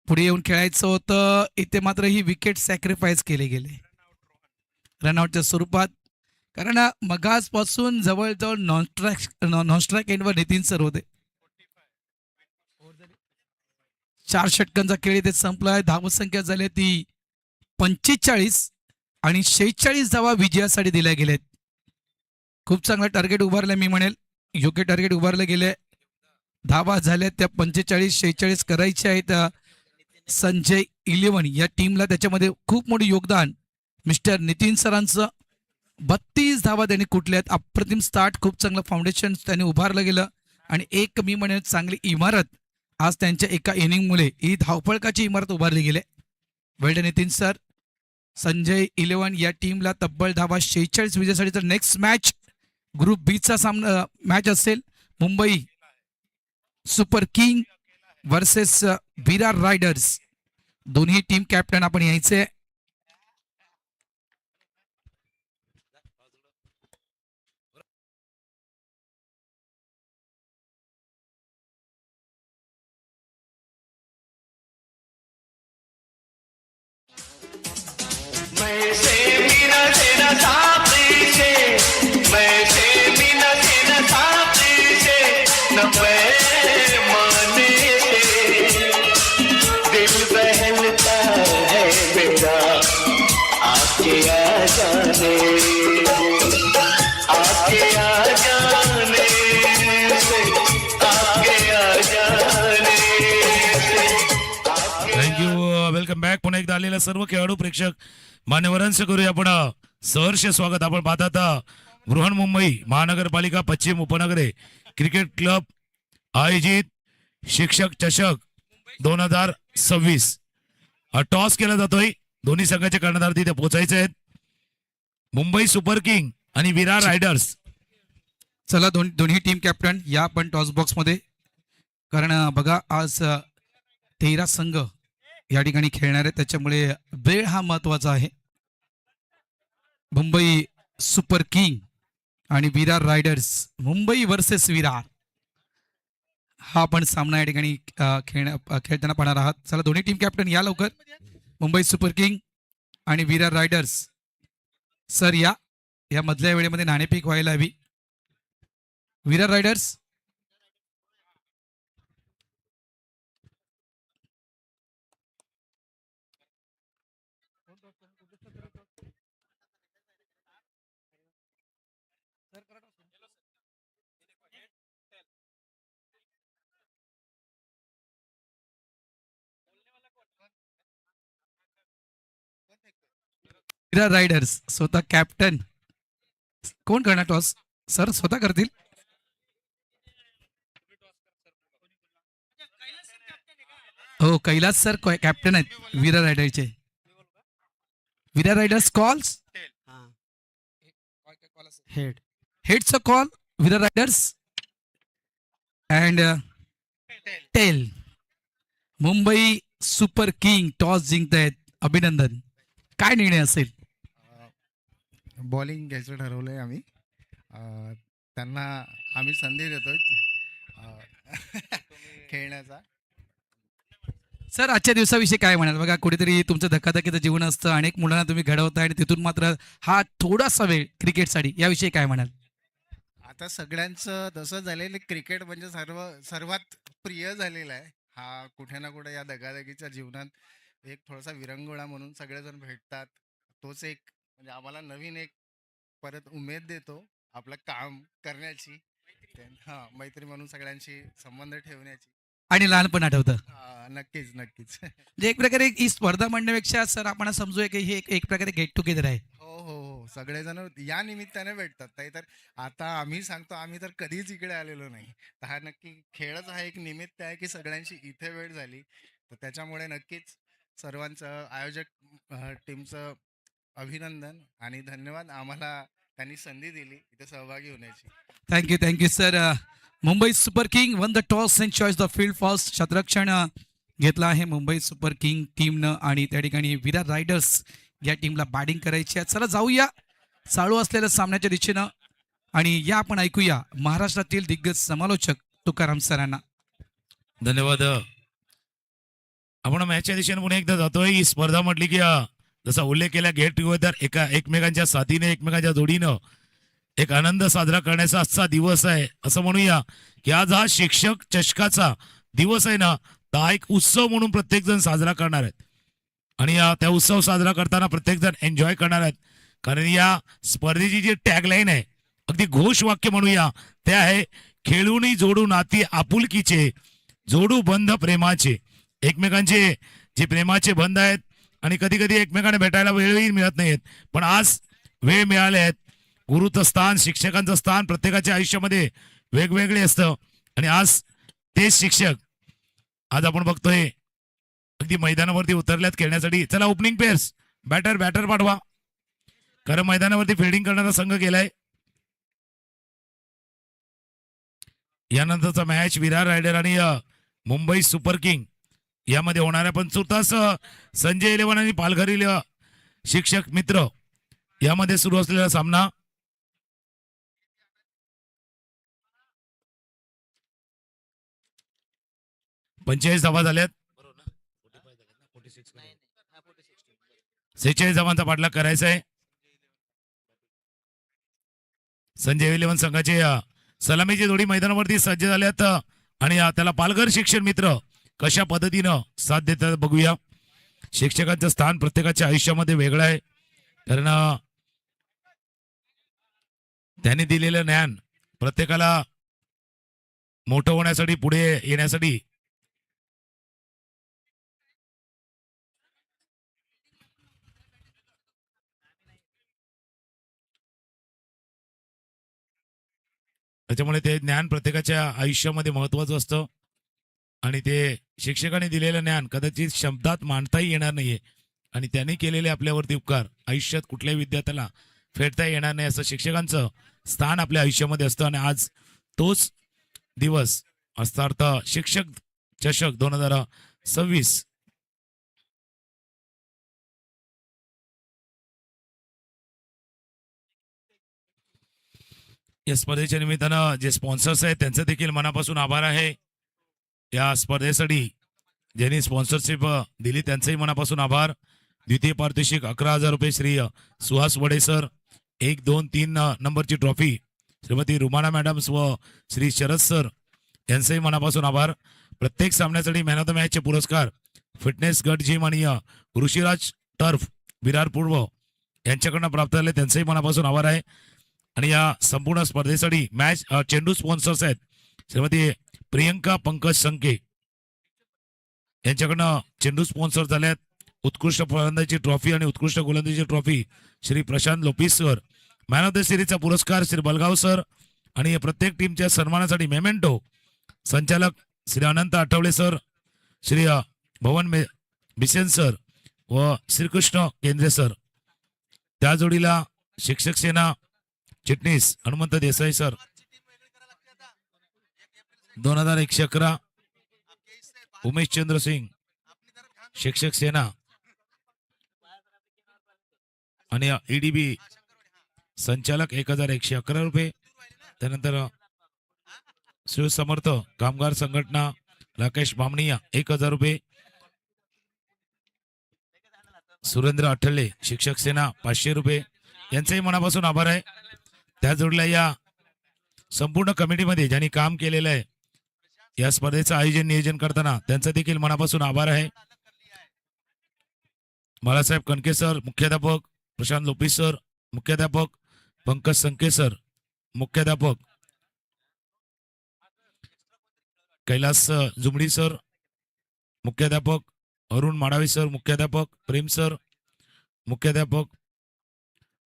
पुढे येऊन खेळायचं होतं. इथे मात्र ही विकेट सॅक्रिफाईस केले गेले रनआउटच्या स्वरूपात. कारण मगासपासून जवळजवळ नॉन स्ट्राईक एंडवर नितीन सर होते. 4 षटकांचा खेळ इथे संपलाय. धावसंख्या झाली ती 45 आणि 46 धावा विजयासाठी दिल्या गेलेत. खूप चांगला टार्गेट उभारलं मी म्हणेल. योग्य टार्गेट उभारले गेले. धावा झाल्या त्या 45-46 करायचे आहेत. संजय 11 या टीमला त्याच्यामध्ये खूप मोठं योगदान मिस्टर नितीन सरांचं. 32 धावा त्यांनी कुठल्यात. अप्रतिम स्टार्ट. खूप चांगलं फाउंडेशन त्यांनी उभारलं गेलं आणि एक मी म्हणेल चांगली इमारत आज त्यांच्या एका इनिंगमुळे ही धावफळकाची इमारत उभारली गेली. Weld Nitin sir. संजय 11 या टीमला तब्बल धावा 46 विजयासाठी. तर नेक्स्ट मॅच ग्रुप बी चा सामना मॅच असेल. Mumbai super king versus Virar riders. दोन्ही टीम कॅप्टन आपण यायचे. Welcome back. पुन्हा एकदा आलेल्या सर्व खेळाडू प्रेक्षक मान्यवरांचे करूया आपण सहर्ष स्वागत. आपण पाहतात बृहन्मुंबई महानगरपालिका पश्चिम उपनगरे क्रिकेट क्लब आयोजित शिक्षक चषक 2026. टॉस केला जातोय. दोन्ही संघाचे कर्णधार तिथे पोहोचायचे आहेत. मुंबई सुपर किंग आणि विरार रायडर्स. चला दोन्ही टीम कॅप्टन या आपण टॉस बॉक्स मध्ये. कारण बघा आज 13 संघ या ठिकाणी खेळणार आहे त्याच्यामुळे वेळ हा महत्वाचा आहे. मुंबई सुपर किंग आणि विरार रायडर्स. मुंबई वर्सेस विरार हा आपण सामना या ठिकाणी खेळताना पाहणार आहात. चला दोन्ही टीम कॅप्टन या लवकर. मुंबई सुपर किंग आणि विरार रायडर्स. सर या मधल्या वेळेमध्ये नाणेफेक व्हायला हवी. विरार रायडर्स. विरार रायडर्स स्वतः कॅप्टन कोण करणार टॉस. सर स्वतः करतील. हो कैलास सर कॅप्टन आहेत विरार रायडरचे. Virar riders calls. हेडचा call Virar riders and tail. Mumbai super king toss जिंकतायत अभिनंदन. काय निर्णय असेल? बॉलिंग घ्यायचं ठरवलंय आम्ही. त्यांना आम्ही संधी देतोय खेळण्याचा. सर, आजच्या दिवसाविषयी काय म्हणाल? बघा, कुठेतरी तुमचं धकाधकीचं जीवन असतं, अनेक मुलांना तुम्ही घडवताय आणि तिथून मात्र हा थोडासा वेळ क्रिकेटसाठी, याविषयी काय म्हणाल? आता सगळ्यांचं तसं झालेलं क्रिकेट म्हणजे सर्वात प्रिय झालेला आहे. हा कुठे ना कुठे या दगादगीच्या जीवनात एक थोडासा विरंगुळा म्हणून सगळेजण भेटतात. तोच एक म्हणजे आम्हाला नवीन एक परत उमेद देतो आपलं काम करण्याची. मैत्री म्हणून सगळ्यांशी संबंध ठेवण्याची. आणि लहानपण आठवतं. नक्कीच नक्कीच. म्हणजे एक प्रकारे ही स्पर्धा म्हणण्यापेक्षा सर आपण समजूया की हे एक प्रकारे गेट टुगेदर आहे. हो हो हो, सगळेजण या निमित्ताने भेटतात. तर आता आम्ही सांगतो, आम्ही तर कधीच इकडे आलेलो नाही. तर हा नक्की खेळच हा एक निमित्त आहे की सगळ्यांची इथे वेळ झाली. तर त्याच्यामुळे नक्कीच सर्वांचं आयोजक टीमचं अभिनंदन आणि धन्यवाद. आम्हाला त्यांनी संधी दिली इथे सहभागी होण्याची. Thank you sir. Mumbai super king won the toss and choice the field first. शतरक्षण घेतला आहे मुंबई सुपर किंग टीमनं आणि त्या ठिकाणी विरार रायडर्स या टीमला बॅटिंग करायची आहे. चला जाऊया चालू असलेल्या सामन्याच्या दिशेनं आणि या आपण ऐकूया महाराष्ट्रातील दिग्गज समालोचक तुकाराम सरांना. धन्यवाद. आपण मॅचच्या दिशेने पुन्हा एकदा जातोय. ही स्पर्धा म्हटली की जसा उल्लेख केला, गेट टुगेदर, एकमेकांच्या साथीने एकमेकांच्या जोडीनं एक आनंद साजरा करण्याचा आजचा दिवस आहे असं म्हणूया की आज हा शिक्षक चषकाचा दिवस आहे ना, तर हा एक उत्सव म्हणून प्रत्येक जण साजरा करणार आहेत आणि त्या उत्सव साजरा करताना प्रत्येक जण एन्जॉय करणार आहेत. कारण या स्पर्धेची जी टॅगलाईन आहे, अगदी घोषवाक्य म्हणूया, ते आहे खेळूनी जोडू नाती आपुलकीचे, जोडू बंध प्रेमाचे. एकमेकांचे जे प्रेमाचे बंध आहेत आणि कधी कधी एकमेकांना भेटायला वेळही मिळत नाहीत, पण आज वेळ मिळाले आहेत. गुरुचं स्थान, शिक्षकांचं स्थान प्रत्येकाच्या आयुष्यामध्ये वेगवेगळे असतं आणि आज तेच शिक्षक आज आपण बघतोय अगदी मैदानावरती उतरल्यात खेळण्यासाठी. चला ओपनिंग पेअर्स, बॅटर पाठवा, कारण मैदानावरती फिल्डिंग करणारा संघ गेलाय. यानंतरचा मॅच विरार रायडर आणि मुंबई सुपर किंग यामध्ये होणाऱ्या, पण तुर्तास संजय इलेव्हन आणि पालघर शिक्षक मित्र यामध्ये सुरू असलेला सामना. पंचेचाळीस धावा झाल्यात. 46 धावांचा पाठलाग करायचा आहे. संजय इलेव्हन संघाचे सलामीची जोडी मैदानावरती सज्ज झाल्यात आणि त्याला पालघर शिक्षण मित्र कशा पद्धतीनं साथ देतात बघूया. शिक्षकांचं स्थान प्रत्येकाच्या आयुष्यामध्ये वेगळं आहे, कारण त्यांनी दिलेलं ज्ञान प्रत्येकाला मोठं होण्यासाठी, पुढे येण्यासाठी त्याच्यामुळे ते ज्ञान प्रत्येकाच्या आयुष्यामध्ये महत्वाचं असतं आणि ते शिक्षकांनी दिलेलं ज्ञान कदाचित शब्दात मांडताही येणार नाहीये आणि त्यांनी केलेले आपल्यावरती उपकार आयुष्यात कुठल्याही विद्यार्थ्याला फेडता येणार नाही, असं शिक्षकांचं स्थान आपल्या आयुष्यामध्ये असतं. आणि आज तोच दिवस अर्थात शिक्षक चषक 2026. या स्पर्धेच्या निमित्तानं जे स्पॉन्सर्स आहेत त्यांचं देखील मनापासून आभार आहे. या स्पर्धेसाठी ज्यांनी स्पॉन्सरशिप दिली त्यांचंही मनापासून आभार. द्वितीय पारितोषिक 11,000 रुपये श्री सुहास वडे सर. 1, 2, 3 नंबरची ट्रॉफी श्रीमती रुमाना मॅडम्स व श्री शरद सर यांचंही मनापासून आभार. प्रत्येक सामन्यासाठी मॅन ऑफ द मॅचचे पुरस्कार फिटनेस गट जिम आणि ऋषीराज टर्फ विरार पूर्व यांच्याकडनं प्राप्त झाले, त्यांचंही मनापासून आभार आहे. आणि या संपूर्ण स्पर्धेसाठी मॅच चेंडू स्पॉन्सर्स आहेत श्रीमती प्रियंका पंकज संके यांच्याकडनं चेंडू स्पॉन्सर झाल्यात. उत्कृष्ट फलंदाजी ट्रॉफी आणि उत्कृष्ट गोलंदाजी trophy Shri Prashant Lopes sir. Man of the सिरीजचा पुरस्कार श्री बलगाव सर. आणि प्रत्येक टीमच्या सन्मानासाठी मेमेंटो संचालक श्री अनंत आठवले सर, श्री भवन बिसेन सर व श्रीकृष्ण केंद्रे सर. त्या जोडीला शिक्षक सेना चिटणीस हनुमंत देसाई सर. 2111 उमेश चंद्र सिंग शिक्षक सेना आणि ईडीबी संचालक 1111 रुपये. त्यानंतर श्री समर्थ कामगार संघटना राकेश बामणिया 1000 रुपये. सुरेंद्र आठवले शिक्षक सेना 500 रुपये. यांचेही मनापासून आभार आहे. त्या जोडल्या या संपूर्ण कमिटीमध्ये ज्यांनी काम केलेलं आहे या स्पर्धेचं आयोजन नियोजन करताना त्यांचा देखील मनापासून आभार आहे. बाळासाहेब कणके सर मुख्याध्यापक, प्रशांत लोपी सर मुख्याध्यापक, पंकज संके सर मुख्याध्यापक, कैलास जुमडी सर मुख्याध्यापक, अरुण माडावी सर मुख्याध्यापक, प्रेम सर मुख्याध्यापक,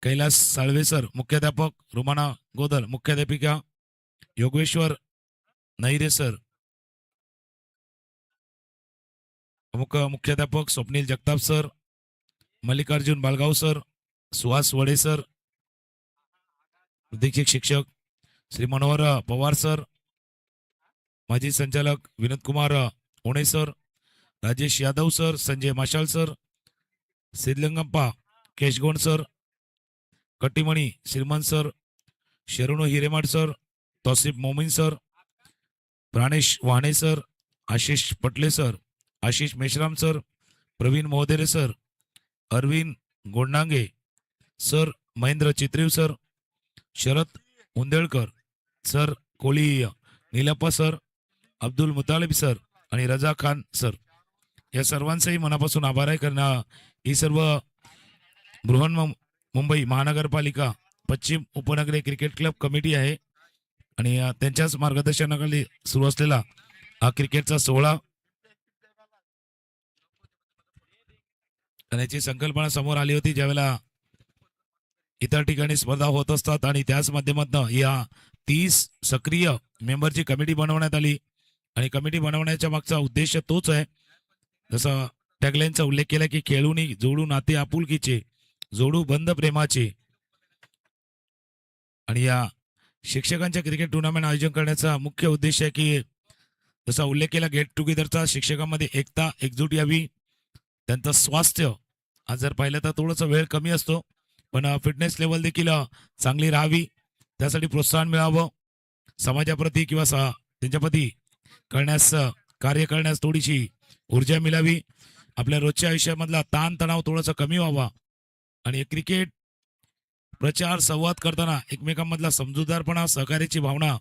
कैलास साळवे सर मुख्याध्यापक, रुमाना गोदल मुख्याध्यापिका, योगेश्वर नैरे सर मुख्याध्यापक, स्वप्नील जगताप सर, मल्लिकार्जुन बालगाव सर, सुहास वडे सर प्रादेशिक शिक्षक, श्री मनोहर पवार सर, माजी संचालक Vinod Kumar Oney sir, Rajesh Yadav sir, Sanjay Mashal sir, Siddhalingappa Keshgond sir, Kattimani Shrimant sir, Sharanu Hiremath sir, Tausif Momin sir, Pranesh Wahane sir, Ashish Patle sir, Ashish Meshram sir, Praveen Mohadare sir, Arvind Gondange sir, Mahendra Chitriv sir, Sharad Undelkar sir, Koli Neelappa sir, Abdul Mutalib sir आणि रजा खान सर या सर्वांचेही मनापासून आभार आहे. कारण ही सर्व मुंबई महानगरपालिका पश्चिम उपनगरी क्रिकेट क्लब कमिटी आहे आणि त्यांच्याच मार्गदर्शनाखाली सुरू असलेला हा क्रिकेटचा सोहळा याची संकल्पना समोर आली होती ज्यावेळेला इतर ठिकाणी स्पर्धा होत असतात आणि त्याच माध्यमातून या 30 सक्रिय मेंबरची कमिटी बनवण्यात आली आणि कमिटी बनवण्याच्या मागचा उद्देश तोच आहे. जसं टॅगलाईनचा उल्लेख केला की खेळूनी जोडू नाते आपुलकीचे, जोडू बंध प्रेमाचे. आणि या शिक्षकांच्या क्रिकेट टुर्नामेंट आयोजन करण्याचा मुख्य उद्देश आहे की जसा उल्लेख केला गेट टुगेदरचा, शिक्षकांमध्ये एकता एकजूट यावी, त्यांचं स्वास्थ्य आज जर पाहिलं तर थोडंसं वेळ कमी असतो पण फिटनेस लेवल देखील चांगली राहावी, त्यासाठी प्रोत्साहन मिळावं, समाजाप्रती किंवा त्यांच्याप्रती कार्य करण्यास थोडीशी ऊर्जा मिळावी, आपल्या रोजच्या आयुष्यामधला ताणतणाव थोडासा कमी व्हावा आणि क्रिकेट प्रचार संवाद करताना एकमेकांमधला समजूतदारपणा, सहकार्याची भावना,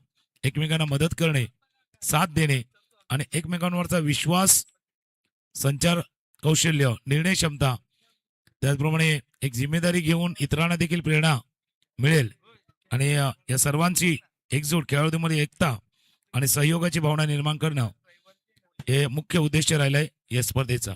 एकमेकांना मदत करणे, साथ देणे आणि एकमेकांवरचा विश्वास, संचार कौशल्य, निर्णय क्षमता, त्याचप्रमाणे एक जिम्मेदारी घेऊन इतरांना देखील प्रेरणा मिळेल आणि या सर्वांची एकजूट, खेळाडूंमध्ये एकता आणि सहयोगाची भावना निर्माण करणं हे मुख्य उद्देश राहिलंय या स्पर्धेचा.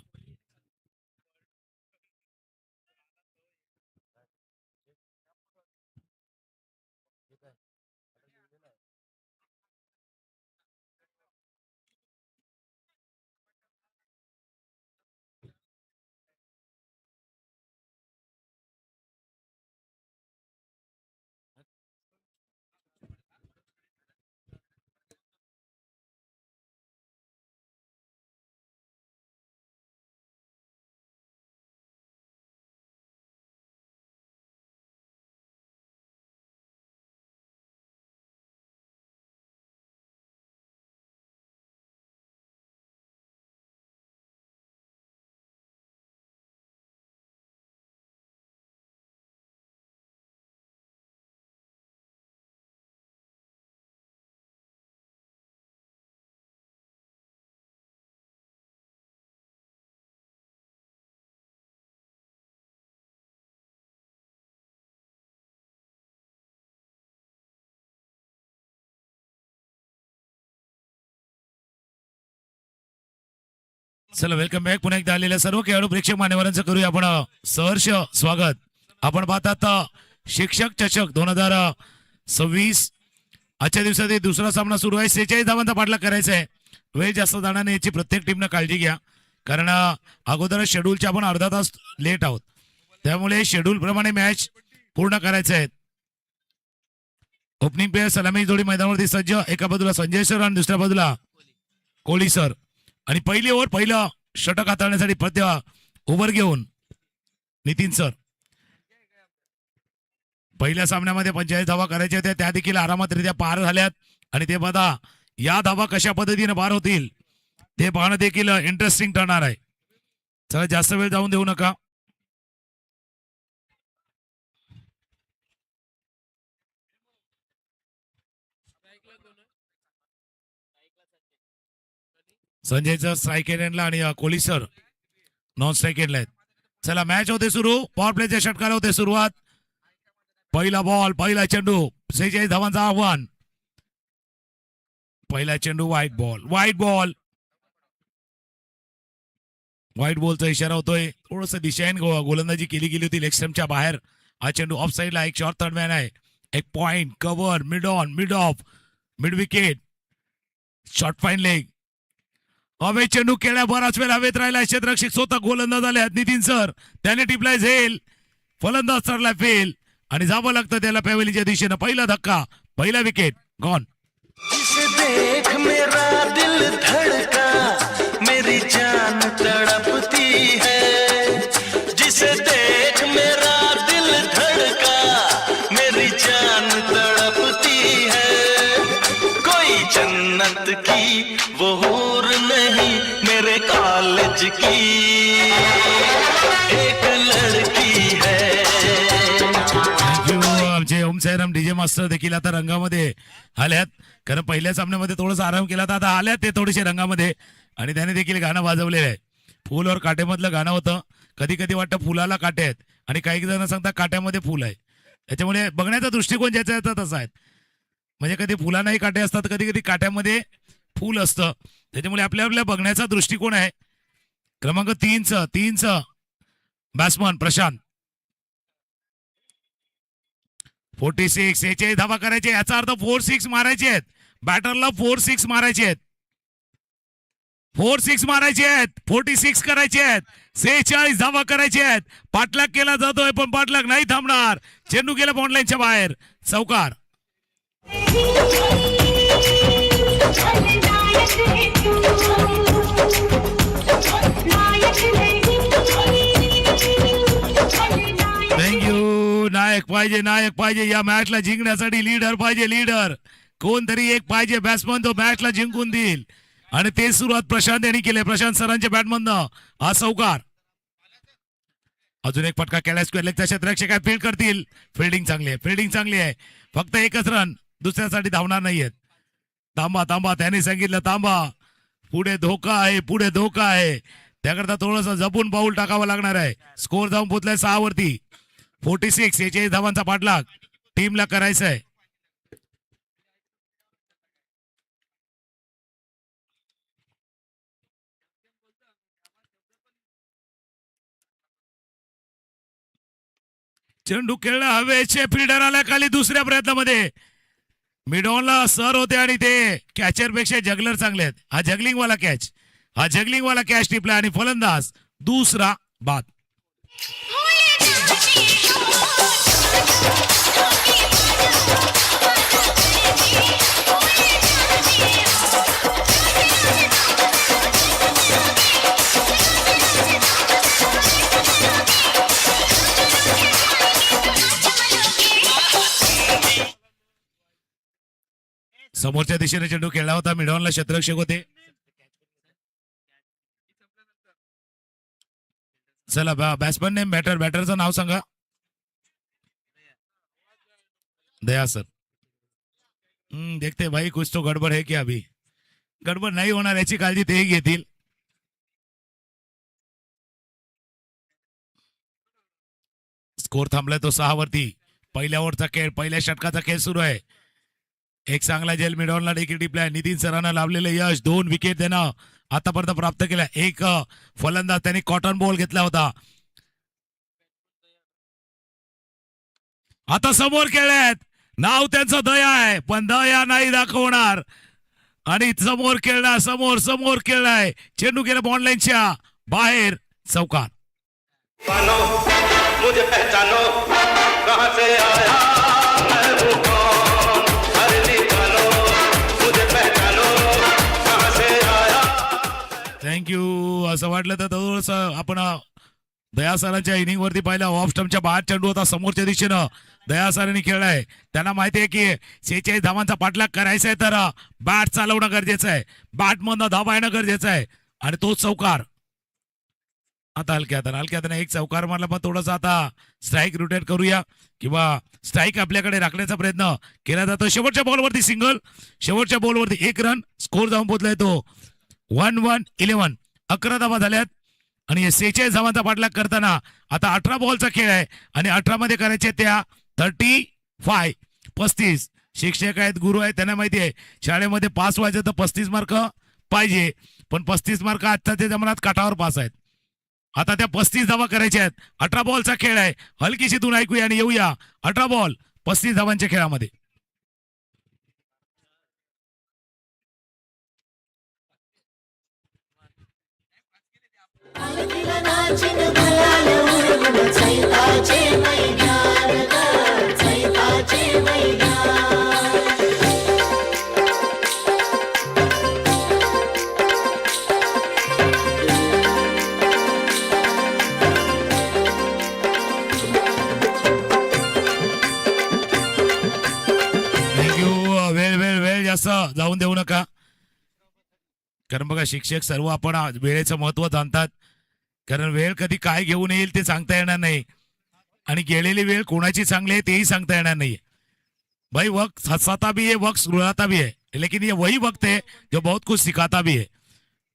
चला वेलकम बॅक. पुन्हा एकदा आलेल्या सर्व खेळाडू प्रेक्षक मान्यवरांचं करूया आपण सहर्ष स्वागत. आपण पाहतात शिक्षक चषक 2026 आजच्या दिवसात दुसरा सामना सुरू आहे. 46 धावांचा पाठलाग करायचा आहे. वेळ जास्त जाणार नाही याची प्रत्येक टीमनं काळजी घ्या कारण अगोदर शेड्यूलच्या आपण अर्धा तास लेट आहोत त्यामुळे शेड्यूल प्रमाणे मॅच पूर्ण करायचे आहेत. ओपनिंग प्लेयर सलामी जोडी मैदानावरती सज्ज. एका बाजूला संजय सर आणि दुसऱ्या बाजूला कोहली सर आणि पहिली ओव्हर पहिलं षटक हाताळण्यासाठी प्रत्या ओव्हर घेऊन नितीन सर. पहिल्या सामन्यामध्ये 45 धावा करायच्या होत्या, त्या देखील आरामातरित्या पार झाल्यात. आणि ते बघा या धावा कशा पद्धतीने पार होतील ते पाहणं देखील इंटरेस्टिंग ठरणार आहे. चला जास्त वेळ जाऊन देऊ नका. संजयचं स्ट्राईक एंडला आणि कोहली सर नॉन स्ट्राईक एंडला आहेत. चला मॅच होते सुरू. पॉवर प्लेच्या षटकाला होते सुरुवात. पहिला बॉल, पहिला चेंडू, 46 धावांचं आव्हान. पहिला चेंडू white ball, white ball, white बॉलचा इशारा होतोय. थोडस दिशाहीन गोलंदाजी केली गेली होती लेग स्टंपच्या बाहेर. हा चेंडू ऑफ साईडला एक शॉर्ट थर्ड मॅन आहे. एक point cover mid on mid of mid wicket short fine leg. हवे चेंडू केल्या बराच वेळ हवेत राहिला. क्षेत्ररक्षक स्वतः गोलंदाज आले नितीन सर. त्याने टिपलाय झेल. फलंदाज चढला फेल आणि जावं लागतं त्याला पॅव्हलीच्या दिशेनं. पहिला धक्का, पहिला विकेट गॉन. जिसे देख मेरा दिल धड़का मेरी जान तड़पती है. जिसे देख मेरा दिल धड़का मेरी जान तड़पती है. कोई जन्नत की वो हूर नहीं मेरे कॉलेज की एक लड़की है. आमचे ओम साईराम डीजे मास्टर देखील आता रंगामध्ये आल्यात. कारण पहिल्या सामन्यामध्ये थोडासा आराम केला तर आता आल्यात ते थोडेसे रंगामध्ये. आणि त्याने देखील गाणं वाजवलेलं आहे. फुल और काट्यामधलं गाणं होतं. कधी कधी वाटतं फुलाला काटे आहेत आणि काही जण सांगतात काट्यामध्ये फुल आहे. त्याच्यामुळे बघण्याचा दृष्टिकोन ज्याचा याचा तसा आहे. म्हणजे कधी फुलांनाही काटे असतात, कधी कधी काट्यामध्ये फुल असतं. त्याच्यामुळे आपल्या आपल्या बघण्याचा दृष्टिकोन आहे. क्रमांक 3चं बॅट्समन प्रशांत. 46 46 धावा करायचे. याचा अर्थ 4-6 मारायचे आहेत. बॅटरला 4-6 मारायचे आहेत. 4-6 मारायचे आहेत. 46 करायचे आहेत. 46 धावा करायचे आहेत. पाठलाग केला जातोय पण पाठलाग नाही थांबणार. चेंडू गेला बॉन्डलाईनच्या बाहेर. चौकार. थँक्यू. नायक पाहिजे, नायक पाहिजे. या मॅचला जिंकण्यासाठी लीडर पाहिजे. लीडर कोणतरी एक पाहिजे बॅट्समन तो मॅचला जिंकून देईल. आणि ते सुरुवात प्रशांत यांनी केले. प्रशांत सरांच्या बॅटमधनं हा चौकार. अजून एक फटका केला स्क्वेअर लेगचा. क्षेत्ररक्षक फील्ड करतील. फिल्डिंग चांगली आहे, फिल्डिंग चांगली आहे. फक्त एकच रन, दुसऱ्यासाठी धावणार नाहीयेत. तांबा तांबा त्याने सांगितलं तांबा. पुढे धोका आहे, पुढे धोका आहे. त्याकरता थोडस जपून पाऊल टाकावं लागणार आहे. स्कोर जाऊन पोहोचलाय 6 वरती. 46 46 धावांचा पाठलाग टीमला करायचा आहे. चेंडू खेळला हवेचे. फिल्डर आला खाली दुसऱ्या प्रयत्नामध्ये. मिडॉनला सर होते आणि ते कॅचर पेक्षा जगलर चांगले आहेत. हा जगलिंग वाला कॅच, हा जगलिंग वाला कॅच टिपला आणि फलंदाज दुसरा बाद. समोरच्या दिशेने चेंडू खेळला होता. मिडॉनला क्षेत्ररक्षक होते. चला बॅट्समन नेम बॅटरचं नाव सांगा. दया सर. देखते भाई कुछ तो गडबड है क्या अभी. गडबड नाही होणार याची काळजी तेही घेतील. स्कोर थांबलाय तो 6 वरती. पहिल्या ओव्हरचा खेळ, पहिल्या षटकाचा खेळ सुरू आहे. एक चांगला जेल मिडॉनला देखील टिपलाय. नितीन सरांना लाभलेलं यश 2 विकेट त्यानं आतापर्यंत प्राप्त केला. एक फलंदाज त्यांनी कॉटन बॉल घेतला होता. आता समोर खेळल्यात. नाव त्यांचं दया आहे पण दया नाही दाखवणार. आणि समोर खेळला, समोर समोर खेळलाय. चेंडू गेला बॉन्डलाईनच्या बाहेर. चौकार. मुझे पहचानो कहां से आया मैं हूं कौन. अरे निकालो मुझे पहचानो कहां से आया. थँक्यू. असं वाटलं तर थोडंसं आपण दया सरांच्या इनिंग वरती पाहिलं. ऑफ स्टंपच्या बाहेर चेंडू होता समोरच्या दिशेनं दया सरांनी खेळलाय. त्यांना माहिती आहे की 46 धावांचा पाठलाग करायचा आहे तर बॅट चालवणं गरजेचं आहे, बॅट मधनं धावा येणं गरजेचं आहे आणि तोच चौकार. आता हलक्या हाताने एक चौकार मारला, पण थोडंसं आता स्ट्राईक रोटेट करूया किंवा स्ट्राईक आपल्याकडे राखण्याचा प्रयत्न केला जातो. शेवटच्या बॉलवरती सिंगल, शेवटच्या बॉलवरती 1 रन, स्कोर जाऊन पोहोचलाय तो 1-1-11. 11 धावा झाल्यात आणि 46 धावांचा पाठलाग करताना आता 18 बॉलचा खेळ आहे आणि 18 मध्ये करायचे त्या 35. शिक्षक आहेत, गुरु आहेत, त्यांना माहिती आहे शाळेमध्ये पास व्हायचं तर 35 मार्क पाहिजे, पण 35 मार्क आजच्या जमान्यात काठावर पास आहेत. आता त्या 35 धावा करायच्या आहेत. 18 बॉलचा खेळ आहे. हलकीशी धून ऐकूया आणि येऊया 18 बॉल 35 धावांच्या खेळामध्ये. थँक्यू. वेळ वेळ वेळ जास्त जाऊन देऊ नका, कारण बघा शिक्षक सर्व आपण वेळेचं महत्व जाणतात. कारण वेळ कधी काय घेऊन येईल ते सांगता येणार नाही आणि गेलेली वेळ कोणाची चांगली आहे तेही सांगता येणार नाही. भाई वक्त हंसाता भी है, वक्त रुलाता भी है, लेकिन ये वही वक्त है जो बहुत कुछ सिखाता भी है.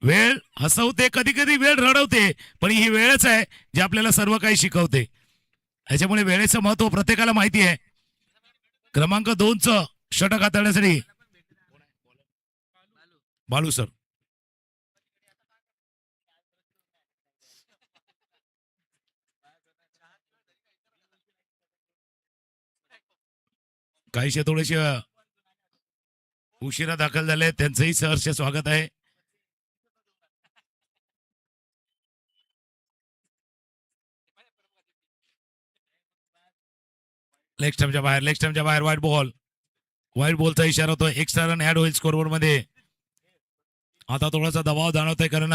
वेळ हसवते, कधी कधी वेळ रडवते, पण ही वेळच आहे जे आपल्याला सर्व काही शिकवते. याच्यामुळे वेळेचं महत्व प्रत्येकाला माहिती आहे. क्रमांक 2चं षटक हाताळण्यासाठी बालू सर. काहीशे थोडेसे उशिरा दाखल झाले, त्यांचंही सहर्ष स्वागत आहे. लेग स्टंपच्या बाहेर व्हाईट बॉलचा इशारा होतो. एक्स्ट्रा रन ऍड होईल स्कोरबोर्ड मध्ये. आता थोडासा दबाव जाणवतोय कारण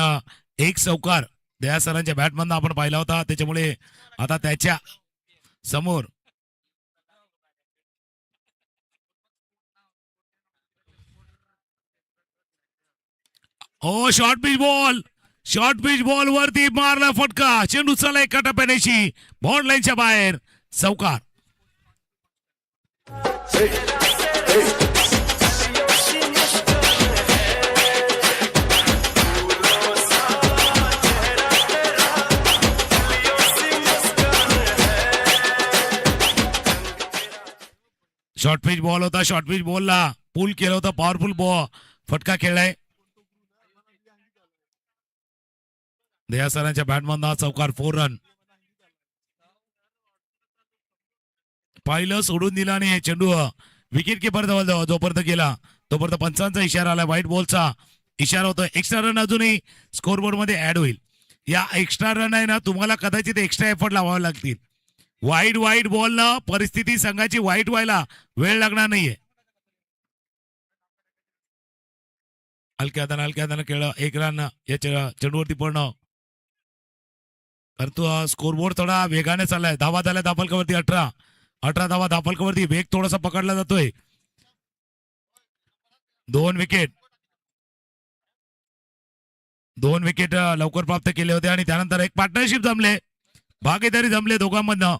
एक चौकार दया सरांच्या बॅटमधनं आपण पाहिला होता, त्याच्यामुळे आता त्याच्या समोर शॉर्ट पिच बॉल वरती मारला फटका. चेंडू चला एका टप्प्यानेशी बॉल लाईनच्या बाहेर, चौकार. शॉर्ट पिच बॉल होता, शॉर्ट पिच बॉलला पुल केलं होतं, पॉवरफुल फटका खेळलाय. दया सरांच्या बॅटमधनं चौकार, 4 रन. पाहिलं, सोडून दिला आणि चेंडू विकेट किपर जवळ जोपर्यंत गेला तोपर्यंत पंचांचा इशारा आला, व्हाईट बॉलचा इशारा होतो. एक्स्ट्रा रन अजूनही स्कोरबोर्ड मध्ये ऍड होईल. या एक्स्ट्रा रन आहे ना, तुम्हाला कदाचित एक्स्ट्रा एफर्ट लावावे लागतील. वाईट बॉलनं परिस्थिती संघाची वाईट व्हायला वेळ लागणार नाहीये. हलक्या हातानं खेळ, 1 रन या चेंडूवरती पडणं. परंतु स्कोरबोर्ड थोडा वेगाने चाललाय. धावा झाल्या धापलकावरती 18 धावा धापलकावरती. वेग थोडासा पकडला जातोय. 2 विकेट लवकर प्राप्त केले होते आणि त्यानंतर एक पार्टनरशिप जमले, भागीदारी जमले दोघांमधनं.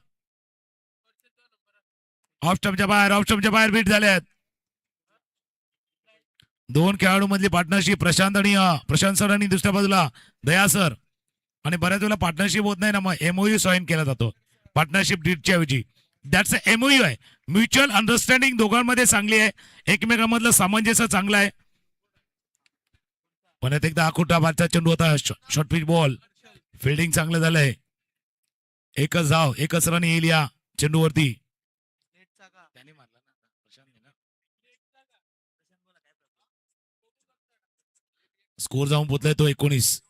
ऑफ स्टंपच्या बाहेर बीट झाल्यात. 2 खेळाडू मधली पार्टनरशिप, प्रशांत सर आणि दुसऱ्या बाजूला दया सर. आणि बऱ्याच वेळेला पार्टनरशिप होत नाही ना, मग एमओयू साईन केला जातो पार्टनरशिप डीडच्या ऐवजी. दॅट्स एमओयू आहे. म्युच्युअल अंडरस्टँडिंग दोघांमध्ये चांगली आहे, एकमेकांमधलं सामंजस्य चांगलं आहे. परत एकदा आखुटा बादचा चेंडू होता, शॉर्ट पिच बॉल. फिल्डिंग चांगलं झालंय. एकच धाव, एकच रन येईल या चेंडूवरती. स्कोर जाऊन पोचलाय तो 19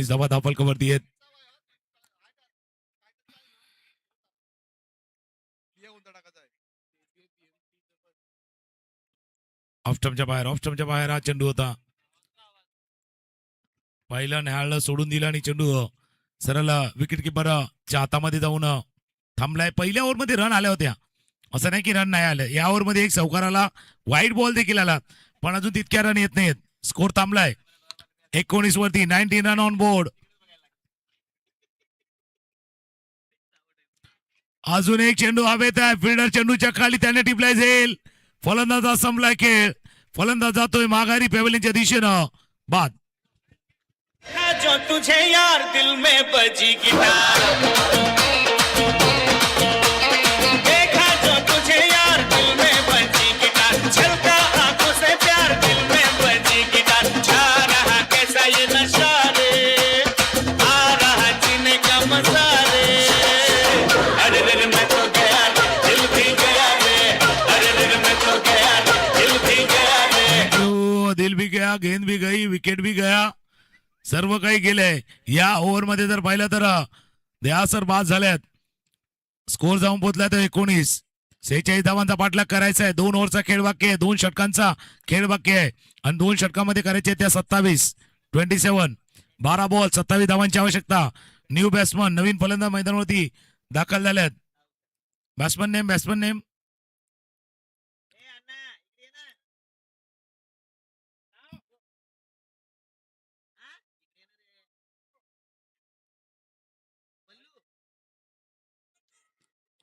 धावा धापलकावरती आहेत. ऑफ स्टंपच्या बाहेर हा चेंडू होता. पहिलं न्याहाळलं, सोडून दिला आणि चेंडू सरळ विकेट किपरच्या हातामध्ये जाऊन थांबलाय. पहिल्या ओव्हरमध्ये रन आल्या होत्या, असं नाही की रन नाही आलं. या ओव्हरमध्ये एक चौकाराला वाईट बॉल देखील आला, पण अजून तितक्या रन येत नाहीत. स्कोर थांबलाय 19 वरती. 19 रन ऑन बोर्ड. अजून एक चेंडू हवेत आहे. फिल्डर चेंडूच्या खाली त्याने टिपलाय झेल. फलंदाजा संपलाय खेळ. फलंदाज जातोय माघारी पॅव्हलियनच्या दिशेनं. बाद. जो तुझे यार दिल में बजी गिटार, देखा जो तुझे यार दिल में बजी गिटार, छलका आंखों से प्यार दिल में बजी गिटार, छा रहा कैसा ये नशा रे, आ रहा जीने का मजा रे, अरे रे मैं तो गया रे, दिल भी गया रे, अरे रे मैं तो गया रे, दिल भी गया रे. दिल भी गया, गेंद भी गई, विकेट भी गया, सर्व काही गेलंय. या ओव्हरमध्ये जर पाहिलं तर द्यासर बाद झाल्यात. स्कोर जाऊन पोहोचला तर 19. 46 धावांचा पाठलाग करायचा आहे. 2 ओव्हरचा खेळ बाकी आहे, 2 षटकांचा खेळ बाकी आहे आणि 2 षटकामध्ये करायचे त्या 27. 27 12 बॉल 27 धावांची आवश्यकता. न्यू बॅट्समन, नवीन फलंदाज मैदानावरती दाखल झाल्यात. बॅट्समन नेम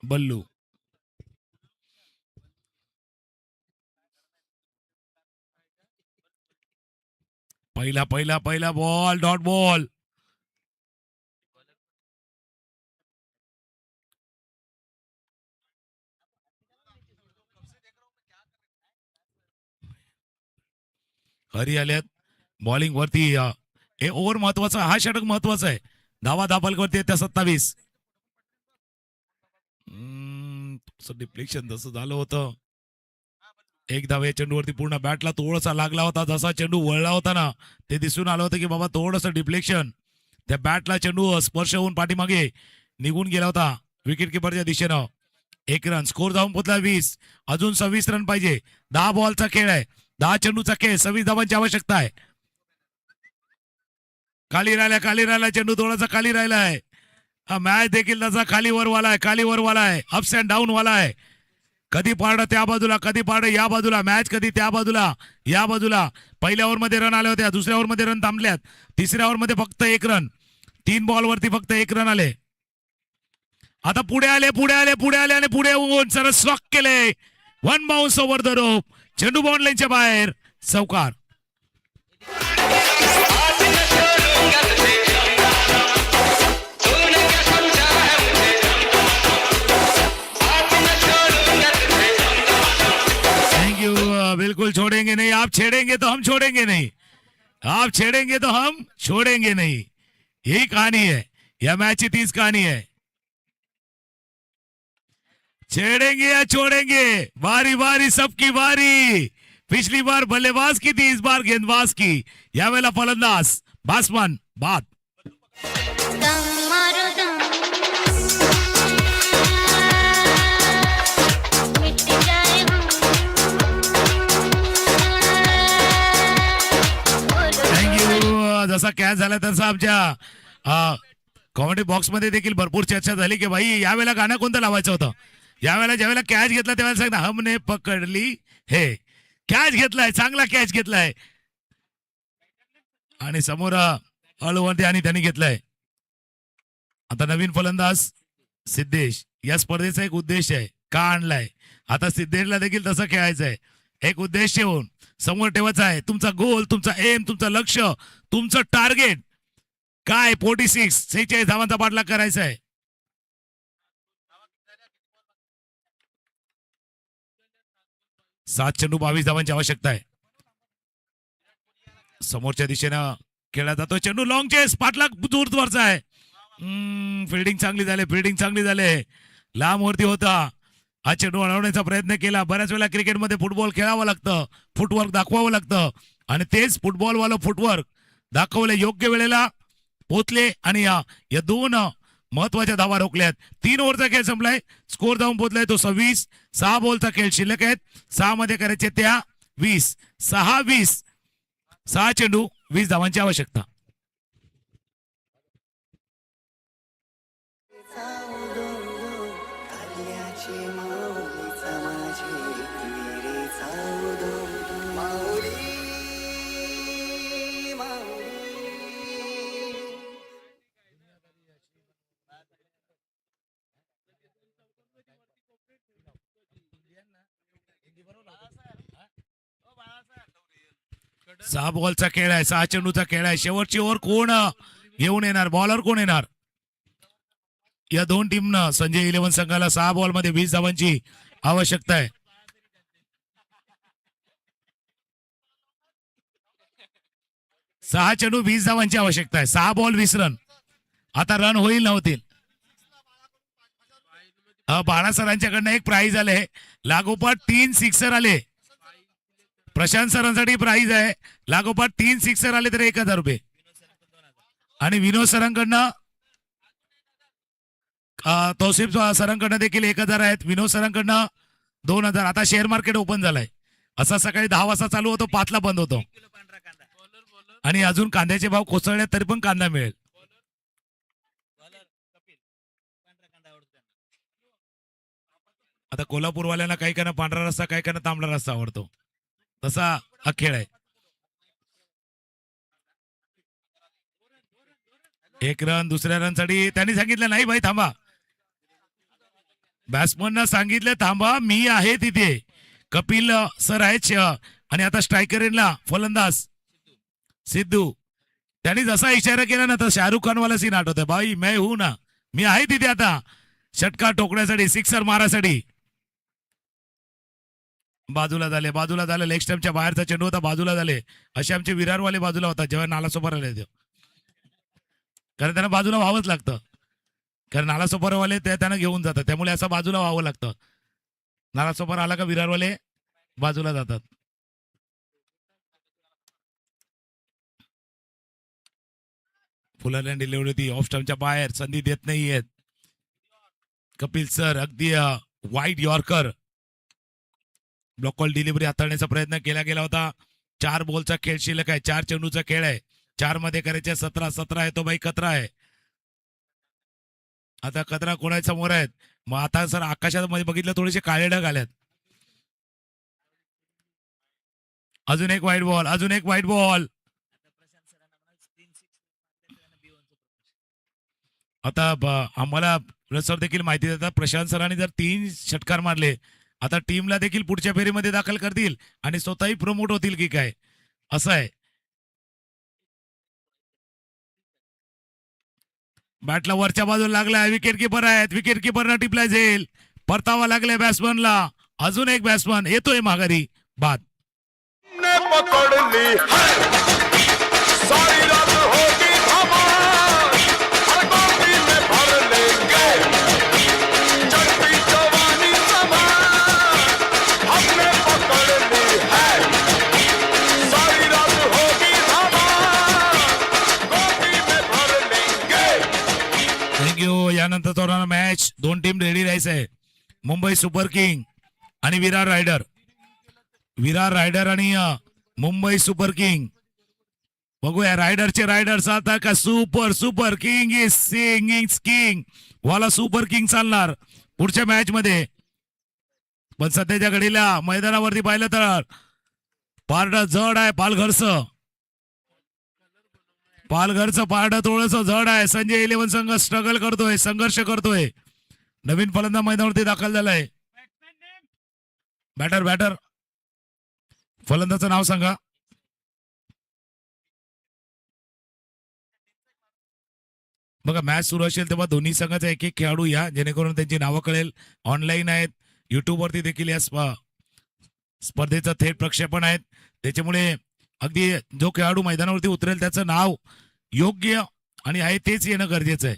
बल्लू. पहिला बॉल, डॉट बॉल. हरी आल्यात बॉलिंग वरती. हे ओव्हर महत्वाचा, हा षटक महत्वाचा आहे. धावा दाबलवरती आहे त्या 27. डिफ्लेक्शन जसं झालं होतं. एक धाव या चेंडूवरती पूर्ण बॅटला थोडासा लागला होता. जसा चेंडू वळला होता ना, ते दिसून आलं होतं की बाबा थोडंसं डिफ्लेक्शन, त्या बॅटला चेंडू स्पर्श होऊन पाठीमागे निघून गेला होता विकेट किपरच्या दिशेनं. 1 रन. स्कोर जाऊन पोहोचला 20. अजून 26 रन पाहिजे. 10 बॉलचा खेळ आहे, 10 चेंडूचा खेळ, 26 धावांची आवश्यकता आहे. खाली राहिला चेंडू, थोडासा खाली राहिला आहे. हा मॅच देखील तसा खाली वरवाला आहे, अप्स अँड डाऊन वाला आहे. कधी पारडं त्या बाजूला, कधी पारडं या बाजूला, मॅच कधी त्या बाजूला या बाजूला. पहिल्या ओव्हरमध्ये रन आल्या होत्या, दुसऱ्या ओव्हरमध्ये रन थांबल्यात, तिसऱ्या ओव्हरमध्ये फक्त 1 रन. 3 बॉलवरती फक्त 1 रन आले. आता पुढे आले आणि पुढे येऊन सरस स्ट्रोक केले. 1 बाउन्स ओव्हर द रोप. चेंडू बॉन्ड लाईनच्या बाहेर. चौकार. बिल्कुल छोड़ेंगे नहीं. आप छेड़ेंगे तो हम छोड़ेंगे नहीं, आप छेड़ेंगे तो हम छोड़ेंगे नहीं. यही कहानी है, यह मैच की 30 कहानी है. छेड़ेंगे या छोड़ेंगे, बारी बारी सबकी बारी. पिछली बार बल्लेबाज की थी, इस बार गेंदबाज की. यावेळेला फलंदाज बॅट्समन बाद. जसा कॅच झाला तसा आमच्या कॉमेडी बॉक्स मध्ये देखील भरपूर चर्चा झाली की भाई यावेळेला गाणं कोणतं लावायचं होतं. यावेळेला ज्यावेळेला कॅच घेतला त्यावेळेला सांगता हमने पकडली हे. कॅच घेतलाय, चांगला कॅच घेतलाय आणि समोर हळूवरती आणि त्यांनी घेतलाय. आता नवीन फलंदाज सिद्धेश. या स्पर्धेचा एक उद्देश आहे, का आणलाय, आता सिद्धेशला देखील तसं खेळायचं आहे. एक उद्देश ठेवून समोर ठेवायचा आहे. तुमचा गोल, तुमचा एम, तुमचं लक्ष, तुमचं टार्गेट काय. 46 धावांचा पाठलाग करायचा आहे. सात चेंडू 22 धावांची आवश्यकता आहे. समोरच्या दिशेनं खेळला जातो चेंडू. लॉंग चेस, पाठलाग दूरवरचा आहे. फिल्डिंग चांगली झाली. लांब वरती होता. हा चेंडू अडवण्याचा प्रयत्न केला. बऱ्याच वेळा क्रिकेटमध्ये फुटबॉल खेळावं लागतं, फुटवर्क दाखवावं लागतं आणि तेच फुटबॉल वाला फुटवर्क दाखवले, योग्य वेळेला पोचले आणि या 2 महत्वाच्या धावा रोखल्यात. 3 ओव्हरचा खेळ संपलाय. स्कोर जाऊन पोहोचलाय तो 26. 6 बॉलचा खेळ शिल्लक आहेत. 6 मध्ये करायचे त्या 20. 6 चेंडू 20 धावांची आवश्यकता. माझी माऊलीचा माझी विहिरीचा उदो माऊली माऊली सहा बॉलचा खेळ आहे, 6 चेंडूचा खेळ आहे. शेवटची ओव्हर कोण घेऊन येणार, बॉलर कोण येणार? या दोन टीमनं संजय 11 संघाला 6 बॉल मध्ये 20 धावांची आवश्यकता आहे. सहा चेंडू 20 धावांची आवश्यकता आहे. 6 बॉल 20 रन. आता रन होईल नव्हतील. बाळा सरांच्याकडनं एक प्राइज आले, लागोपाठ 3 सिक्सर आले. प्रशांत सरांसाठी प्राइज आहे, लागोपाठ 3 सिक्सर आले तर 1000 रुपये. आणि विनोद सरांकडनं तौसिफ सरांकडनं देखील 1000 आहेत. विनोद सरांकडनं 2000. आता शेअर मार्केट ओपन झालंय. असा सकाळी 10 वाजता चालू होतो, 5 ला बंद होतो. आणि अजून कांद्याचे भाव कोसळले तरी पण कांदा मिळेल. आता कोल्हापूरवाल्यांना काही काना पांढरा रस्ता, काही काना तांबडा रस्ता आवडतो. तसा हा खेळ आहे. 1 रन. दुसऱ्या रनसाठी त्यांनी सांगितलं नाही भाई थांबा. बॅट्समननं सांगितलं थांबा, मी आहे तिथे. कपिल सर आहेत आणि आता स्ट्रायकरला फलंदाज सिद्धू. त्यांनी जसा इशारा केला ना तर शाहरुख खान वाला सीन आठवतोय. भाई मैं हूं ना, मी आहे तिथे आता षटकार टोकण्यासाठी, सिक्सर मारासाठी. बाजूला झाले लेग स्टंपच्या बाहेरचा चेंडू होता, बाजूला झाले. असे आमचे विरारवाले बाजूला होता जेव्हा नालासोपार आले ते. कारण त्यांना बाजूला व्हावंच लागतं, कारण नालासोपारवाले ते त्यांना घेऊन जातात, त्यामुळे असं बाजूला व्हावं लागतं. नालासोपार आला का विरारवाले बाजूला जातात. फुलरलँड डिलिव्हरी होती ऑफ स्टंपच्या बाहेर, संधी देत नाहीयेत कपिल सर. अगदी वाईट यॉर्कर. ब्लॉक कॉल डिलिव्हरी हाताळण्याचा प्रयत्न केला गेला होता. 4 बॉलचा खेळ शिल्लक आहे, 4 चेंडूचा खेळ आहे. 4 मध्ये करायचे 17 आहे तो बाई कतरा आहे. आता कतरा कोणाच्या समोर आहेत. मग आता सर आकाशात मध्ये बघितलं थोडेसे काळे ढग आल्यात. अजून एक वाईट बॉल. आता आम्हाला सर देखील माहिती देतात प्रशांत सरांनी जर 3 षटकार मारले आता टीमला देखील पुढच्या फेरीमध्ये दाखल करतील आणि स्वतःही प्रमोट होतील की काय, असं आहे. बॅटला वरच्या बाजूला लागलाय, विकेट किपर आहेत, विकेट किपरना टिपलाय जाईल. परतावा लागलाय बॅट्समनला. अजून एक बॅट्समन येतोय माघारी. बाद. ने पकड़ ली है सारी रात होगी धमाल हर गोपी में भर लेंगे चढ़ती जवानी संभाल हमने पकड़ ली है सारी रात होगी धमाल गोपी में भर लेंगे. थँक्यू. यानंतर मॅच 2 टीम रेडी राहायचंय. मुंबई सुपर किंग आणि विरार रायडर आणि मुंबई सुपर किंग. बघूया रायडर्स आता का सुपर किंग इज किंग वाला सुपर किंग चालणार पुढच्या मॅच मध्ये. पण सध्याच्या घडीला मैदानावरती पाहिलं तर पारडं जड आहे. पालघरचं पारडं थोडस जड आहे. संजय 11 संघ स्ट्रगल करतोय, संघर्ष करतोय. नवीन फलंदाज मैदानावरती दाखल झालाय. बॅटर फलंदाचं नाव सांगा. बघा मॅच सुरू असेल तेव्हा दोन्ही संघाचा एक खेळाडू या, जेणेकरून त्यांची नावं कळेल. ऑनलाईन आहेत, युट्यूब वरती देखील या स्पर्धेचं थेट प्रक्षेपण आहेत. त्याच्यामुळे अगदी जो खेळाडू मैदानावरती उतरेल त्याचं नाव योग्य आणि आहे तेच येणं गरजेचं आहे.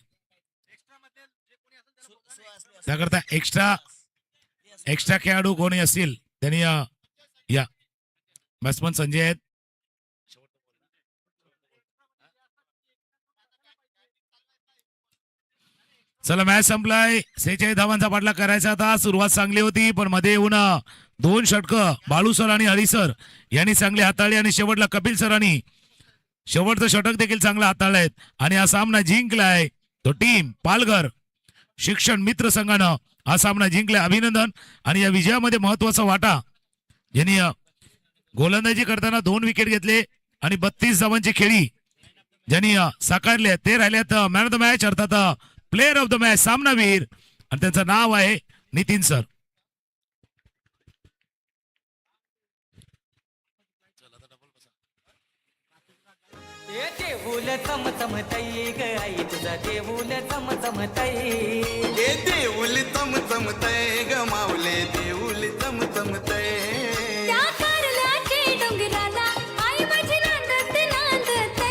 त्याकरता एक्स्ट्रा खेळाडू कोणी असतील त्यांनी या. बॅट्समन संजय आहेत. चला मॅच संपलाय. 46 धावांचा पाठला करायचा आता. सुरुवात चांगली होती पण मध्ये येऊन 2 षटकं बाळू सर आणि हरी सर यांनी चांगली हाताळली आणि शेवटला कपिल सरांनी शेवटचं षटक देखील चांगलं हाताळलंय आणि हा सामना जिंकलाय तो टीम पालघर शिक्षण मित्र संघानं हा सामना जिंकला, अभिनंदन. आणि या विजयामध्ये महत्वाचा वाटा ज्यांनी गोलंदाजी करताना 2 विकेट घेतले आणि 32 धावांची खेळी ज्यांनी साकारले ते राहिल्यात मॅन ऑफ द मॅच अर्थात प्लेअर ऑफ द मॅच सामनावीर, आणि त्यांचं नाव आहे नितीन सर. ये देऊल चमचमतई ग आई तुझा देऊल चमचमतई. हे देऊल चमचमतय ग माऊले देऊल चमचमतय. त्या कारल्याचे डोंगराला आई माझी नांदते नांदते,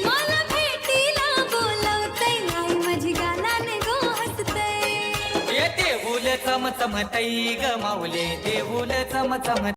मला भेटीला बोलवते आई माझी गालाने गो हसते. ये देऊल चमचमतई ग माऊले देऊल चमचम